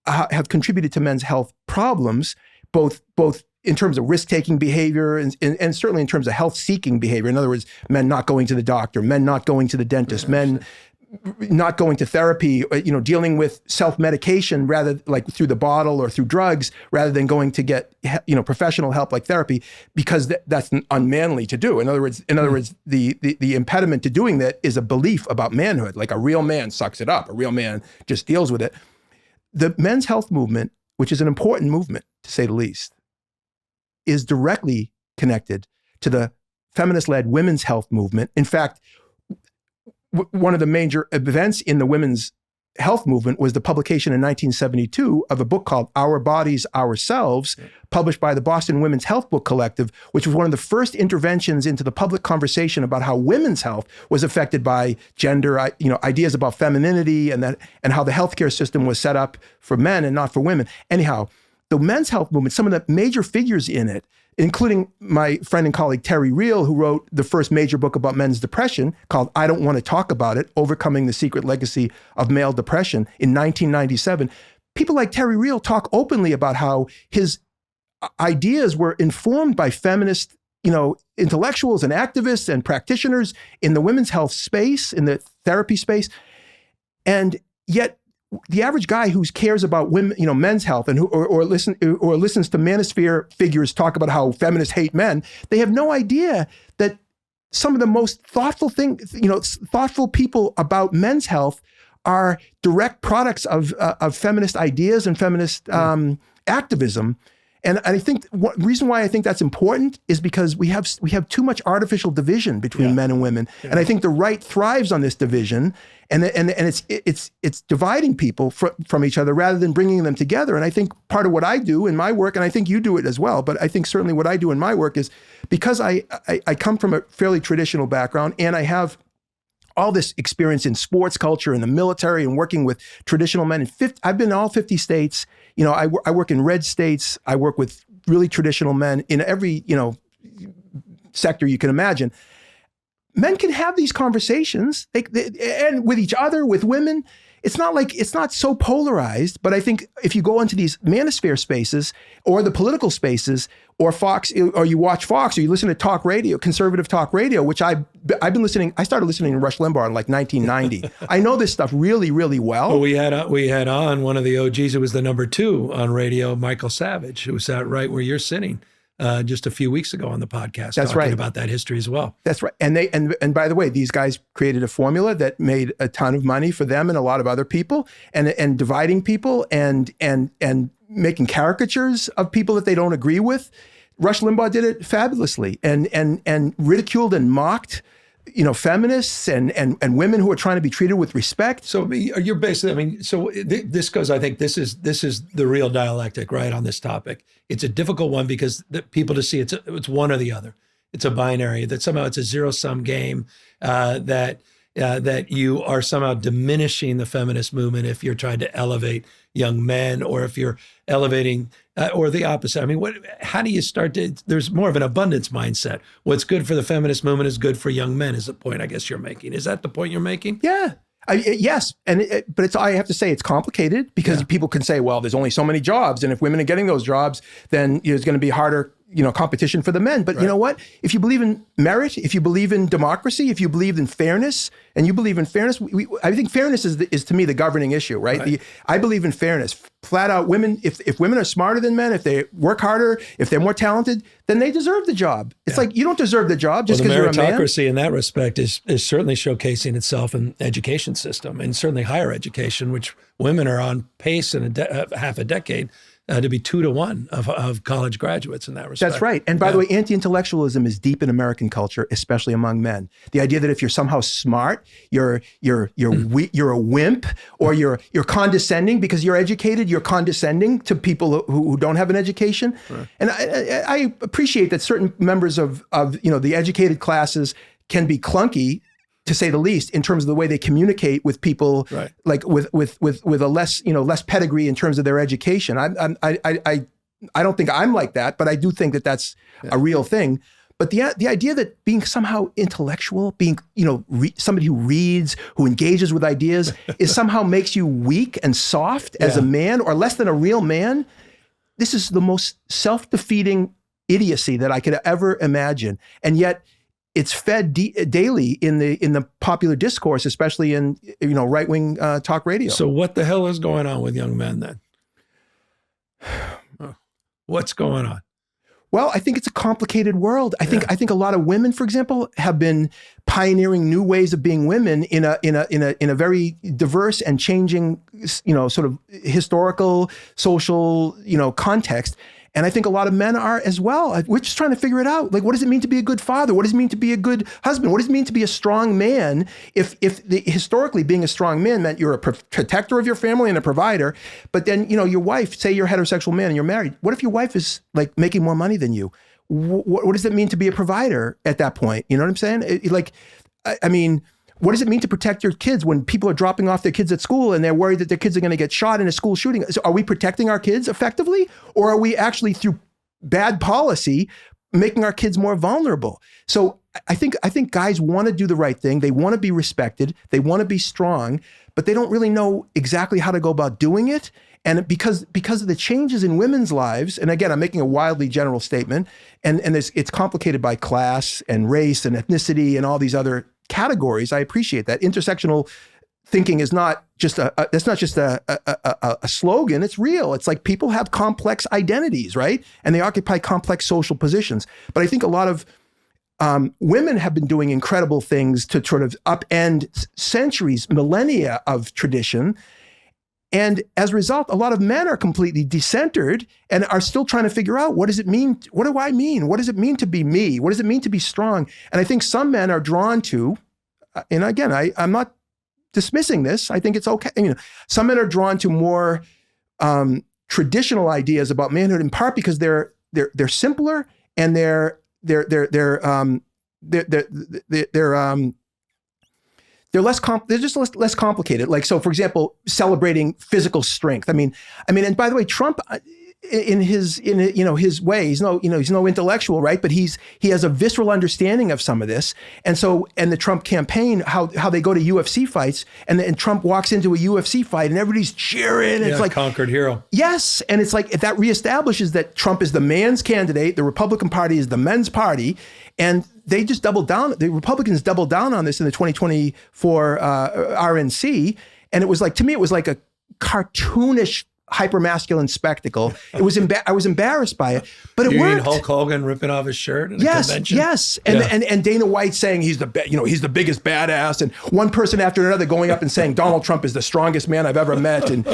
have contributed to men's health problems, both in terms of risk-taking behavior and certainly in terms of health-seeking behavior. In other words, men not going to the doctor, men not going to the dentist, men not going to therapy, dealing with self-medication rather, like through the bottle or through drugs, rather than going to get, professional help like therapy, because that's unmanly to do. In other words, the impediment to doing that is a belief about manhood. Like, a real man sucks it up. A real man just deals with it. The men's health movement, which is an important movement to say the least, is directly connected to the feminist-led women's health movement. In fact, one of the major events in the women's health movement was the publication in 1972 of a book called Our Bodies, Ourselves, published by the Boston Women's Health Book Collective, which was one of the first interventions into the public conversation about how women's health was affected by gender, ideas about femininity, and how the healthcare system was set up for men and not for women. Anyhow, the men's health movement, some of the major figures in it, including my friend and colleague Terry Real, who wrote the first major book about men's depression called I Don't Want to Talk About It, Overcoming the Secret Legacy of Male Depression in 1997. People like Terry Real talk openly about how his ideas were informed by feminist, intellectuals and activists and practitioners in the women's health space, in the therapy space. And yet the average guy who cares about women, men's health, and listens to Manosphere figures talk about how feminists hate men, they have no idea that some of the most thoughtful people about men's health are direct products of feminist ideas and feminist activism. And I think one reason why I think that's important is because we have too much artificial division between men and women, and I think the right thrives on this division, and it's dividing people from each other rather than bringing them together. And I think part of what I do in my work, and I think you do it as well, but I think certainly what I do in my work is, because I come from a fairly traditional background, and I have all this experience in sports culture, in the military, and working with traditional men. I've been in all 50 states. I work in red states. I work with really traditional men in every, sector you can imagine. Men can have these conversations and with each other, with women. It's not so polarized, but I think if you go into these manosphere spaces or the political spaces or Fox, or you watch Fox, or you listen to talk radio, conservative talk radio, which I've been listening. I started listening to Rush Limbaugh in 1990. I know this stuff really, really well. Well, we had on one of the OGs who was the number 2 on radio, Michael Savage, who was out right where you're sitting just a few weeks ago on the podcast. That's right. About that history as well. That's right. And by the way, these guys created a formula that made a ton of money for them and a lot of other people, and dividing people and making caricatures of people that they don't agree with. Rush Limbaugh did it fabulously and ridiculed and mocked, feminists and women who are trying to be treated with respect. So you're basically, this goes, I think this is the real dialectic, right, on this topic. It's a difficult one because people to see it's one or the other. It's a binary, that somehow it's a zero-sum game, that that you are somehow diminishing the feminist movement if you're trying to elevate young men, or if you're elevating, or the opposite. I mean, how do you start to, there's more of an abundance mindset. What's good for the feminist movement is good for young men, is the point I guess you're making. Is that the point you're making? Yeah. Yes, but it's, I have to say it's complicated, because people can say, well, there's only so many jobs, and if women are getting those jobs, then it's going to be harder, competition for the men. But you know what? If you believe in merit, if you believe in democracy, if you believe in fairness, and you believe in fairness, I think fairness is to me the governing issue, right? I believe in fairness, flat out. Women, if women are smarter than men, if they work harder, if they're more talented, then they deserve the job. It's like, you don't deserve the job just because you're a man. Meritocracy in that respect is certainly showcasing itself in education system, and certainly higher education, which women are on pace in half a decade to be 2 to 1 of college graduates in that respect. That's right. And by the way, anti-intellectualism is deep in American culture, especially among men. The idea that if you're somehow smart, you're a wimp, or you're condescending because you're educated, you're condescending to people who don't have an education. Right. And I appreciate that certain members of the educated classes can be clunky, to say the least, in terms of the way they communicate with people, like with a less pedigree in terms of their education. I don't think I'm like that, but I do think that that's a real thing. But the idea that being somehow intellectual, being somebody who reads, who engages with ideas, is somehow makes you weak and soft as a man, or less than a real man. This is the most self-defeating idiocy that I could ever imagine, and yet it's fed daily in the popular discourse, especially in right-wing talk radio. So what the hell is going on with young men then? What's going on? Well, I think it's a complicated world. I think a lot of women, for example, have been pioneering new ways of being women in a very diverse and changing, sort of historical, social, context. And I think a lot of men are as well. We're just trying to figure it out. Like, what does it mean to be a good father? What does it mean to be a good husband? What does it mean to be a strong man? If historically being a strong man meant you're a protector of your family and a provider, but then, your wife, say you're a heterosexual man and you're married. What if your wife is like making more money than you? What does it mean to be a provider at that point? You know what I'm saying? What does it mean to protect your kids when people are dropping off their kids at school and they're worried that their kids are going to get shot in a school shooting? So are we protecting our kids effectively, or are we actually, through bad policy, making our kids more vulnerable? So I think guys want to do the right thing. They want to be respected. They want to be strong, but they don't really know exactly how to go about doing it. And because of the changes in women's lives, and again, I'm making a wildly general statement, and it's complicated by class and race and ethnicity and all these other categories. I appreciate that. Intersectional thinking is not just a slogan. It's real. It's like people have complex identities, right? And they occupy complex social positions. But I think a lot of women have been doing incredible things to sort of upend centuries, millennia of tradition. And as a result, a lot of men are completely decentered and are still trying to figure out, what does it mean? What do I mean? What does it mean to be me? What does it mean to be strong? And I think some men are drawn to, and again, I'm not dismissing this. I think it's okay. Some men are drawn to more traditional ideas about manhood, in part because they're simpler and they're just less complicated. Like, so for example, celebrating physical strength. I mean, and by the way, Trump, in his way, he's no intellectual, right? But he has a visceral understanding of some of this. And the Trump campaign, how they go to UFC fights, and Trump walks into a UFC fight and everybody's cheering. And it's like conquered hero. Yes, and it's like that reestablishes that Trump is the man's candidate. The Republican Party is the men's party, and they just doubled down. The Republicans doubled down on this in the 2024 RNC, and it was like, to me, it was like a cartoonish, hypermasculine spectacle. I was embarrassed by it, but it worked. Hulk Hogan ripping off his shirt at a convention? Yes, and Dana White saying he's the biggest badass, and one person after another going up and saying Donald Trump is the strongest man I've ever met, and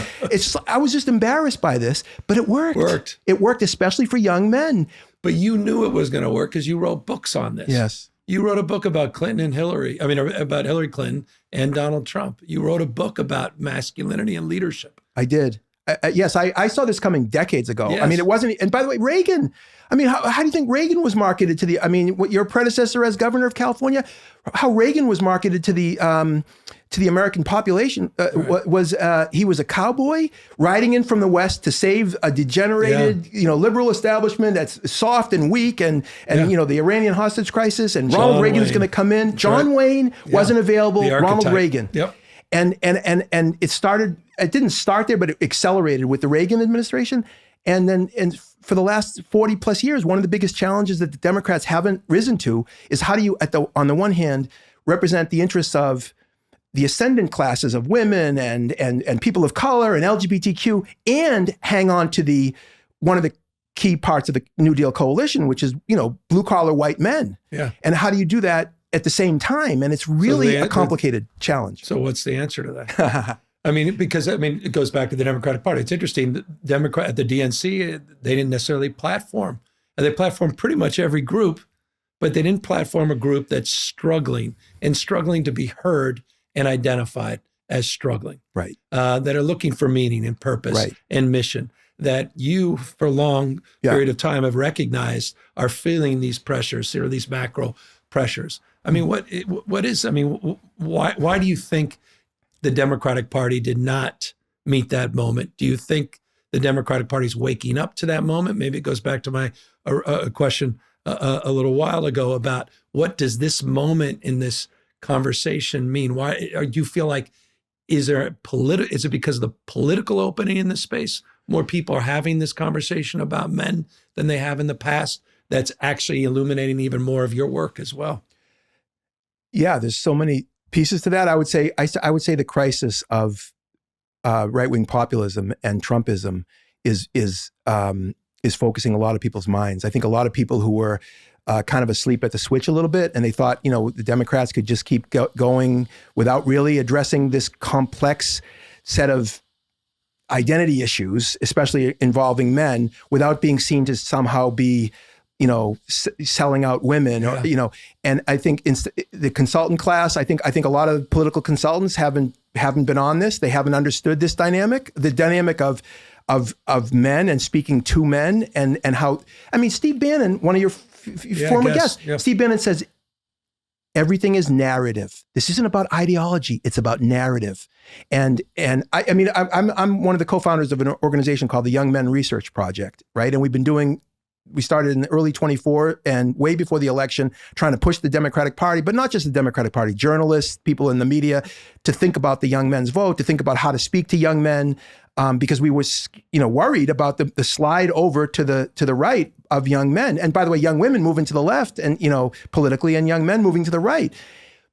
I was just embarrassed by this, but it worked. It worked, especially for young men. But you knew it was going to work because you wrote books on this. Yes. You wrote a book about about Hillary Clinton and Donald Trump. You wrote a book about masculinity and leadership. I did. yes, I saw this coming decades ago. Yes. I mean, it wasn't, and by the way, Reagan, I mean, how do you think Reagan was marketed to the, I mean, what your predecessor as governor of California, how Reagan was marketed to the American population was he was a cowboy riding in from the West to save a degenerated, liberal establishment that's soft and weak, and the Iranian hostage crisis, and Ronald Reagan is going to come in. John Wayne wasn't available. Ronald Reagan. Yep. And it didn't start there, but it accelerated with the Reagan administration. And for the last 40 plus years, one of the biggest challenges that the Democrats haven't risen to is how do you, on the one hand, represent the interests of the ascendant classes of women and people of color and LGBTQ, and hang on to one of the key parts of the New Deal coalition, which is, blue collar white men. Yeah. And how do you do that at the same time? And it's really a complicated challenge. So what's the answer to that? It goes back to the Democratic Party. It's interesting. The DNC, they didn't necessarily platform. And they platformed pretty much every group, but they didn't platform a group that's struggling to be heard and identified as struggling. Right. That are looking for meaning and purpose and mission, that you, for a long period of time, have recognized are feeling these pressures, or these macro pressures. I mean, why do you think the Democratic Party did not meet that moment? Do you think the Democratic Party is waking up to that moment? Maybe it goes back to my question a little while ago about what does this moment in this conversation mean? Why do you feel like, is it because of the political opening in this space? More people are having this conversation about men than they have in the past. That's actually illuminating even more of your work as well. Yeah, there's so many pieces to that. I would say the crisis of right-wing populism and Trumpism is focusing a lot of people's minds. I think a lot of people who were kind of asleep at the switch a little bit, and they thought, the Democrats could just keep going without really addressing this complex set of identity issues, especially involving men, without being seen to somehow be selling out women, or, and I think the consultant class, I think a lot of political consultants haven't been on this. They haven't understood this dynamic, the dynamic of men and speaking to men, and how, Steve Bannon, one of your former guests, Steve Bannon says, everything is narrative. This isn't about ideology. It's about narrative. And I'm one of the co-founders of an organization called the Young Men Research Project, right? And we started in early 24 and way before the election, trying to push the Democratic Party, but not just the Democratic Party, journalists, people in the media, to think about the young men's vote, to think about how to speak to young men, because we were, worried about the slide over to the right of young men. And by the way, young women moving to the left, and politically, and young men moving to the right.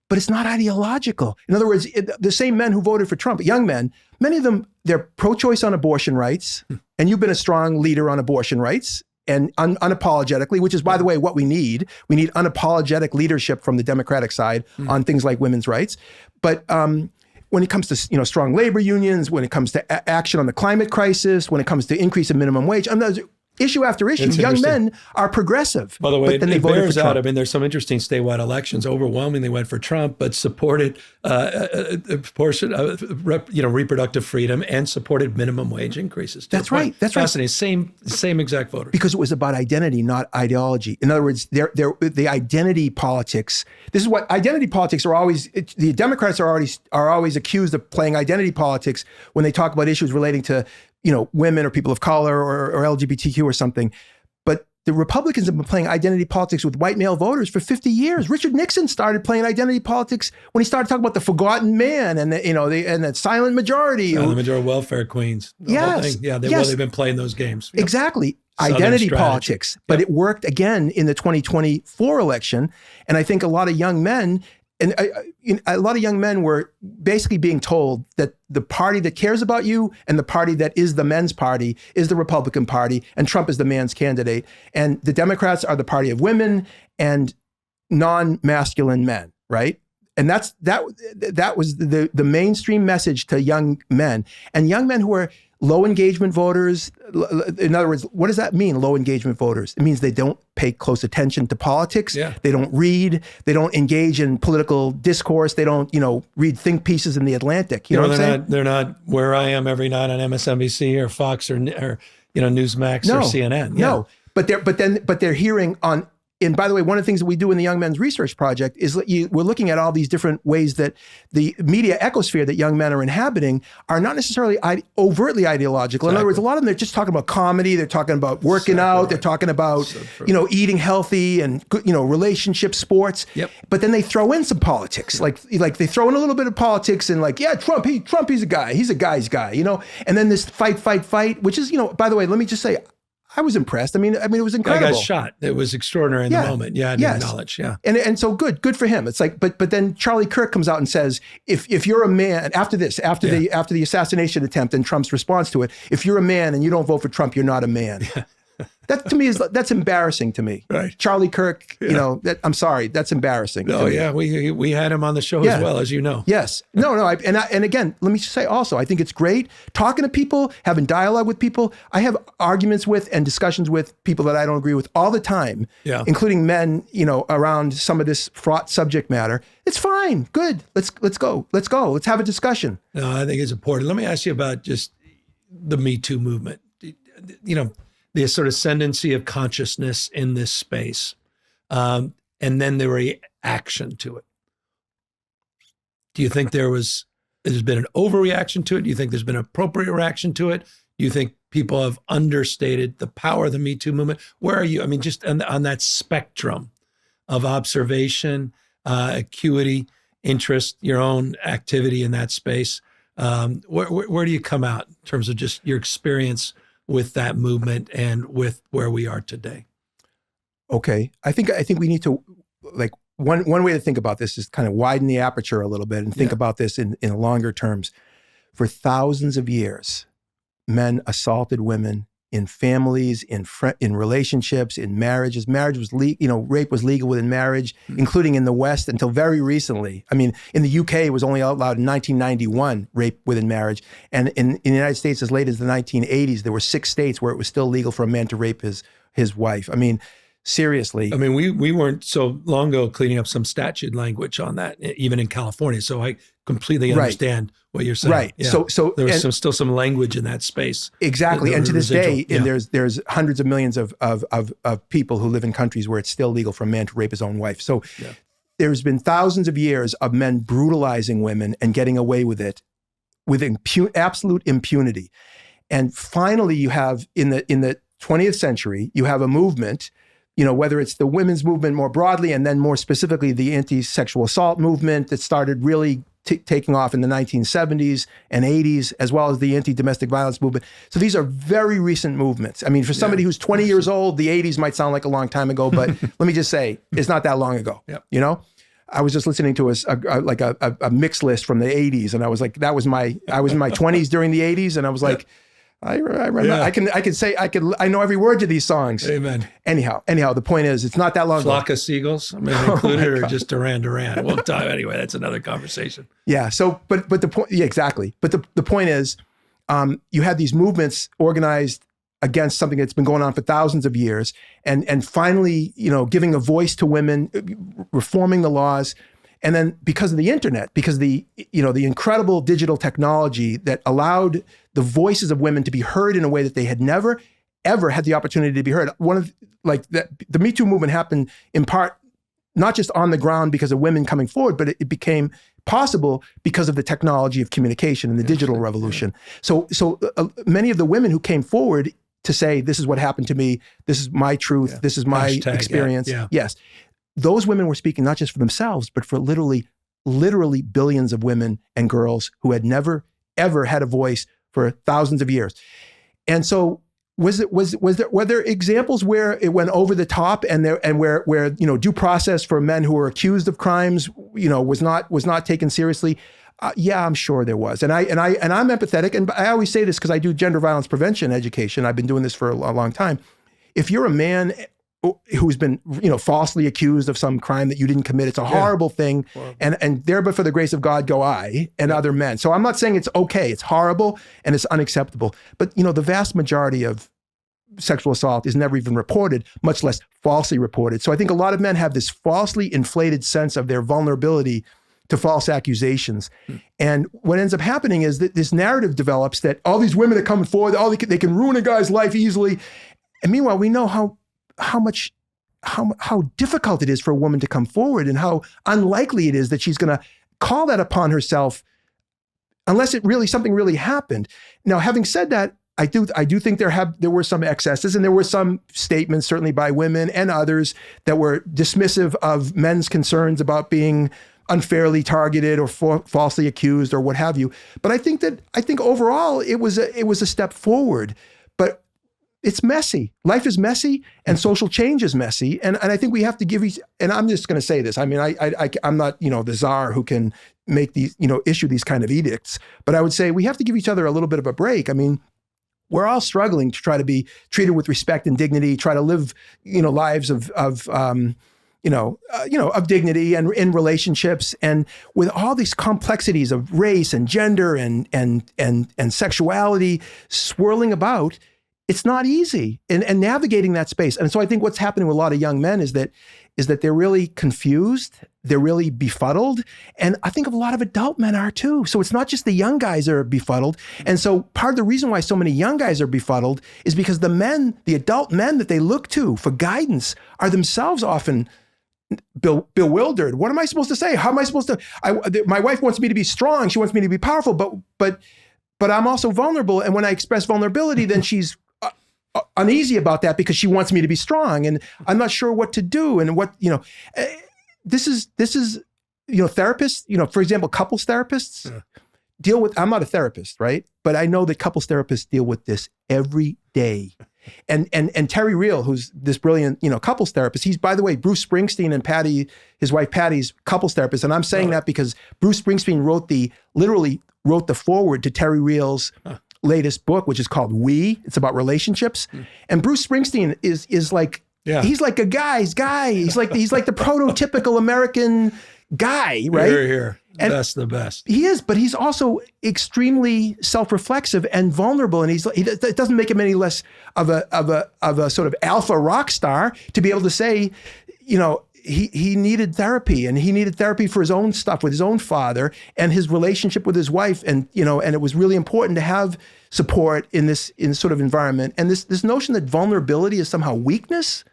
But it's not ideological. In other words, the same men who voted for Trump, young men, many of them, they're pro-choice on abortion rights, and you've been a strong leader on abortion rights. And unapologetically, which is, by the way, what we need. We need unapologetic leadership from the Democratic side on things like women's rights. But when it comes to strong labor unions, when it comes to action on the climate crisis, when it comes to increase in minimum wage, issue after issue, young men are progressive. By the way, but then it they voted bears for Trump. out. There's some interesting statewide elections. Overwhelmingly went for Trump, but supported a portion of reproductive freedom and supported minimum wage increases. That's right. That's fascinating. Same exact voters. Because it was about identity, not ideology. In other words, the identity politics. This is what identity politics are always. The Democrats are always accused of playing identity politics when they talk about issues relating to women or people of color or LGBTQ or something. But the Republicans have been playing identity politics with white male voters for 50 years. Richard Nixon started playing identity politics when he started talking about the forgotten man and the silent majority. Silent majority welfare queens. Whole thing. Yeah, they've been playing those games. Yep. Exactly. Identity politics. But it worked again in the 2024 election. And I think a lot of young men were basically being told that the party that cares about you and the party that is the men's party is the Republican Party, and Trump is the man's candidate. And the Democrats are the party of women and non-masculine men, right? And that was the mainstream message to young men, and young men who are low engagement voters. In other words, what does that mean, low engagement voters? It means they don't pay close attention to politics. Yeah. They don't read. They don't engage in political discourse. They don't, read think pieces in the Atlantic. You know what I'm saying? They're not where I am every night on MSNBC or Fox or Newsmax or CNN. Yeah. No, but they're hearing on. And by the way, one of the things that we do in the Young Men's Research Project is we're looking at all these different ways that the media ecosphere that young men are inhabiting are not necessarily overtly ideological. Exactly. In other words, a lot of them, they're just talking about comedy. They're talking about working out. Right. They're talking about, eating healthy and, relationships, sports. Yep. But then they throw in some politics. Like they throw in a little bit of politics and Trump, he's a guy. He's a guy's guy, And then this fight, which is, by the way, let me just say, I was impressed. I mean, it was incredible. Guy got shot. It was extraordinary in the moment. Yeah, I didn't acknowledge. Yeah, and so good for him. It's like, but then Charlie Kirk comes out and says, if you're a man after the assassination attempt and Trump's response to it, if you're a man and you don't vote for Trump, you're not a man. Yeah. That to me that's embarrassing to me. Right. Charlie Kirk, I'm sorry, that's embarrassing. Oh yeah, we had him on the show as well, as you know. Yes. No. And again, let me just say also, I think it's great talking to people, having dialogue with people. I have arguments with and discussions with people that I don't agree with all the time, including men, around some of this fraught subject matter. It's fine. Good. Let's go. Let's have a discussion. No, I think it's important. Let me ask you about just the Me Too movement. The sort of ascendancy of consciousness in this space, and then the reaction to it. Do you think there's been an overreaction to it? Do you think there's been an appropriate reaction to it? Do you think people have understated the power of the Me Too movement? Where are you? I mean, just on that spectrum of observation, acuity, interest, your own activity in that space, where do you come out in terms of just your experience with that movement and with where we are today? Okay. I think we need to, one way to think about this is kind of widen the aperture a little bit and think about this in longer terms. For thousands of years, men assaulted women in families, in relationships, in marriages. Marriage was rape was legal within marriage, including in the West until very recently. I mean, in the UK, it was only outlawed in 1991, rape within marriage. And in the United States, as late as the 1980s, there were 6 states where it was still legal for a man to rape his wife. I mean, seriously. I mean, we weren't so long ago cleaning up some statute language on that, even in California. So I completely understand what you're saying. Right. Yeah. So there's still some language in that space. Exactly. And to this day, and there's hundreds of millions of people who live in countries where it's still legal for a man to rape his own wife. So there's been thousands of years of men brutalizing women and getting away with it with absolute impunity. And finally, you have in the 20th century, you have a movement, whether it's the women's movement more broadly, and then more specifically the anti-sexual assault movement that started really taking off in the 1970s and 80s, as well as the anti-domestic violence movement. So these are very recent movements. I mean, for somebody who's 20 years old, the 80s might sound like a long time ago, but let me just say, it's not that long ago. Yep. I was just listening to a mix list from the 80s, and I was like, I was in my 20s during the 80s, and I was like, I remember. Yeah. I know every word to these songs. Amen. Anyhow, the point is, it's not that long ago. Flock of Seagulls, I mean, included, or just Duran Duran. Well, anyway, that's another conversation. Yeah. So, but the point, exactly. But the point is, you had these movements organized against something that's been going on for thousands of years, and finally, giving a voice to women, reforming the laws. And then because of the internet, because the incredible digital technology that allowed the voices of women to be heard in a way that they had never, ever had the opportunity to be heard. The Me Too movement happened in part, not just on the ground because of women coming forward, but it became possible because of the technology of communication and the digital revolution. So many of the women who came forward to say, this is what happened to me, this is my truth, this is my experience. Yes. Those women were speaking not just for themselves, but for literally billions of women and girls who had never, ever had a voice for thousands of years. And so were there examples where it went over the top and where due process for men who were accused of crimes, was not taken seriously? Yeah, I'm sure there was. And I'm empathetic. And I always say this because I do gender violence prevention education. I've been doing this for a long time. If you're a man who's been, falsely accused of some crime that you didn't commit. It's a horrible thing. And there, but for the grace of God, go I and other men. So I'm not saying it's okay. It's horrible and it's unacceptable. But, the vast majority of sexual assault is never even reported, much less falsely reported. So I think a lot of men have this falsely inflated sense of their vulnerability to false accusations. And what ends up happening is that this narrative develops that all these women that come forward, they can ruin a guy's life easily. And meanwhile, we know how difficult it is for a woman to come forward and how unlikely it is that she's going to call that upon herself unless something really happened. Now, having said that, I do think there were some excesses, and there were some statements, certainly by women and others, that were dismissive of men's concerns about being unfairly targeted or falsely accused or what have you. But I think overall it was a step forward. But it's messy. Life is messy, and social change is messy. And I think we have to give each. And I'm just going to say this. I mean, I'm not the czar who can make these issue these kind of edicts. But I would say we have to give each other a little bit of a break. I mean, we're all struggling to try to be treated with respect and dignity, try to live, lives of dignity and in relationships, and with all these complexities of race and gender and sexuality swirling about, it's not easy. And navigating that space. And so I think what's happening with a lot of young men is that they're really confused, they're really befuddled. And I think a lot of adult men are too. So it's not just the young guys that are befuddled. And so part of the reason why so many young guys are befuddled is because the adult men that they look to for guidance are themselves often bewildered. What am I supposed to say? How am I supposed to? My wife wants me to be strong. She wants me to be powerful, but I'm also vulnerable. And when I express vulnerability, then she's uneasy about that because she wants me to be strong. And I'm not sure what to do. And this is therapists, for example, couples therapists deal with, I'm not a therapist, right? But I know that couples therapists deal with this every day. And Terry Real, who's this brilliant, couples therapist, he's, by the way, Bruce Springsteen and Patty, his wife Patty's couples therapist. And I'm saying that because Bruce Springsteen literally wrote the foreword to Terry Real's latest book, which is called We. It's about relationships. And Bruce Springsteen is like, he's like a guy's guy. He's like the prototypical American guy, right? Here. And that's the best. He is, but he's also extremely self-reflexive and vulnerable. And it doesn't make him any less of a sort of alpha rock star to be able to say, he needed therapy, and he needed therapy for his own stuff with his own father and his relationship with his wife. And, and it was really important to have support in this sort of environment. And this notion that vulnerability is somehow weakness,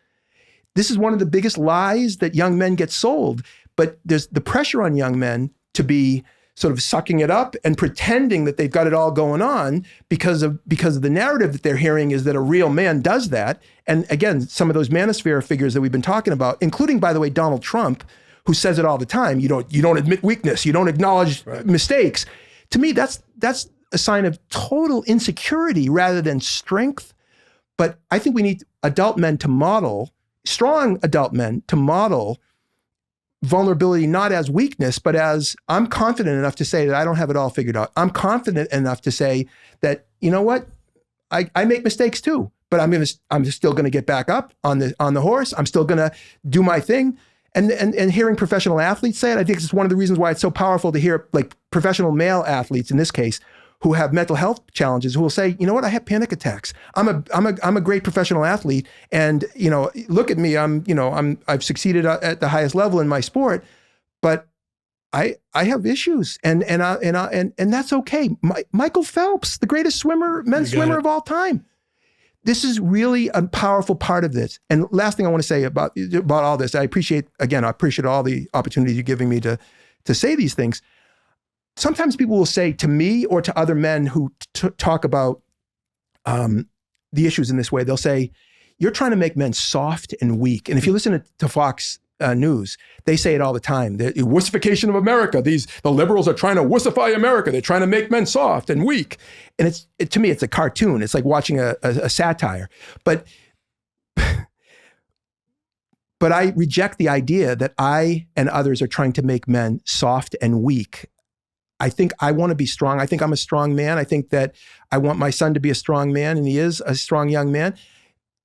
this is one of the biggest lies that young men get sold. But there's the pressure on young men to be sort of sucking it up and pretending that they've got it all going on because of the narrative that they're hearing is that a real man does that. And again, some of those Manosphere figures that we've been talking about, including, by the way, Donald Trump, who says it all the time. You don't admit weakness. You don't acknowledge mistakes. To me, that's a sign of total insecurity rather than strength. But I think we need strong adult men to model vulnerability not as weakness, but as I'm confident enough to say that I don't have it all figured out. I'm confident enough to say that, you know what, I make mistakes too, but I'm still going to get back up on the horse. I'm still going to do my thing. And hearing professional athletes say it, I think it's one of the reasons why it's so powerful to hear like professional male athletes in this case who have mental health challenges, who will say, you know what, I have panic attacks. I'm a great professional athlete, and look at me. I've succeeded at the highest level in my sport, but I have issues, and that's okay. Michael Phelps, the greatest men's swimmer of all time. This is really a powerful part of this. And last thing I want to say about all this, I appreciate all the opportunities you're giving me to say these things. Sometimes people will say to me or to other men who talk about the issues in this way, they'll say, you're trying to make men soft and weak. And if you listen to Fox News, they say it all the time. The wussification of America. The liberals are trying to wussify America. They're trying to make men soft and weak. And to me, it's a cartoon. It's like watching a satire. But I reject the idea that I and others are trying to make men soft and weak. I think I want to be strong. I think I'm a strong man. I think that I want my son to be a strong man, and he is a strong young man.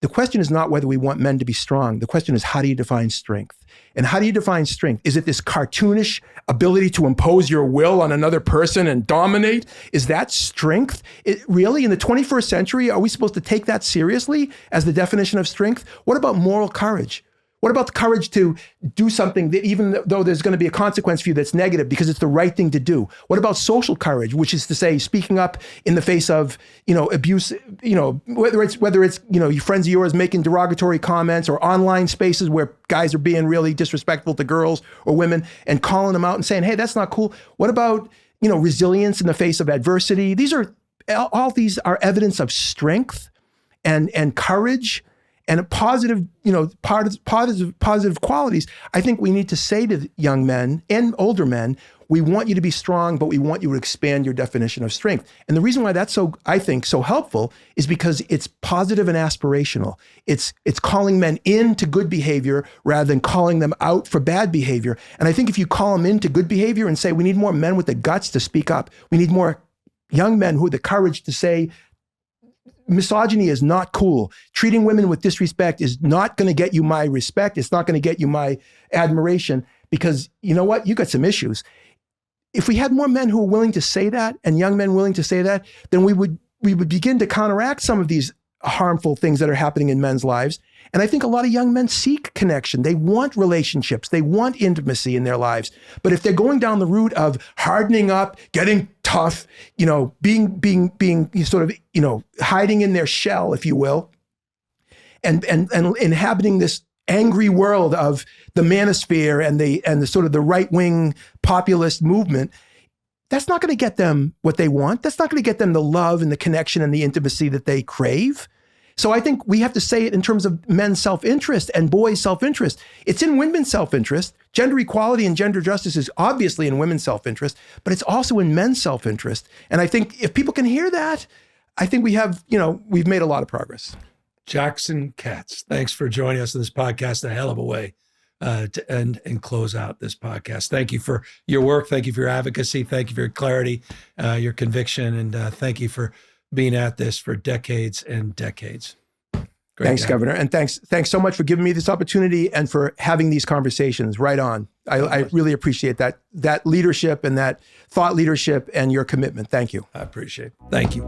The question is not whether we want men to be strong. The question is, how do you define strength? And how do you define strength? Is it this cartoonish ability to impose your will on another person and dominate? Is that strength? Really, in the 21st century, are we supposed to take that seriously as the definition of strength? What about moral courage? What about the courage to do something that even though there's going to be a consequence for you that's negative because it's the right thing to do? What about social courage, which is to say speaking up in the face of, abuse, whether it's, your friends of yours making derogatory comments or online spaces where guys are being really disrespectful to girls or women and calling them out and saying, hey, that's not cool. What about, resilience in the face of adversity? All these are evidence of strength and courage and positive qualities. I think we need to say to young men and older men, we want you to be strong, but we want you to expand your definition of strength. And the reason why that's so helpful is because it's positive and aspirational. It's calling men into good behavior rather than calling them out for bad behavior. And I think if you call them into good behavior and say, we need more men with the guts to speak up, we need more young men who have the courage to say, misogyny is not cool. Treating women with disrespect is not going to get you my respect. It's not going to get you my admiration because you know what? You got some issues. If we had more men who are willing to say that and young men willing to say that, then we would begin to counteract some of these harmful things that are happening in men's lives. And I think a lot of young men seek connection. They want relationships. They want intimacy in their lives. But if they're going down the route of hardening up, getting tough, being sort of, hiding in their shell, if you will, and inhabiting this angry world of the Manosphere and the sort of the right-wing populist movement, that's not going to get them what they want. That's not going to get them the love and the connection and the intimacy that they crave. So I think we have to say it in terms of men's self-interest and boys' self-interest. It's in women's self-interest. Gender equality and gender justice is obviously in women's self-interest, but it's also in men's self-interest. And I think if people can hear that, I think we've made a lot of progress. Jackson Katz, thanks for joining us in this podcast. A hell of a way to end and close out this podcast. Thank you for your work. Thank you for your advocacy. Thank you for your clarity, your conviction, and thank you for being at this for decades and decades. Thanks, Governor. And thanks so much for giving me this opportunity and for having these conversations. Right on. I really appreciate that leadership and that thought leadership and your commitment. Thank you. I appreciate it. Thank you.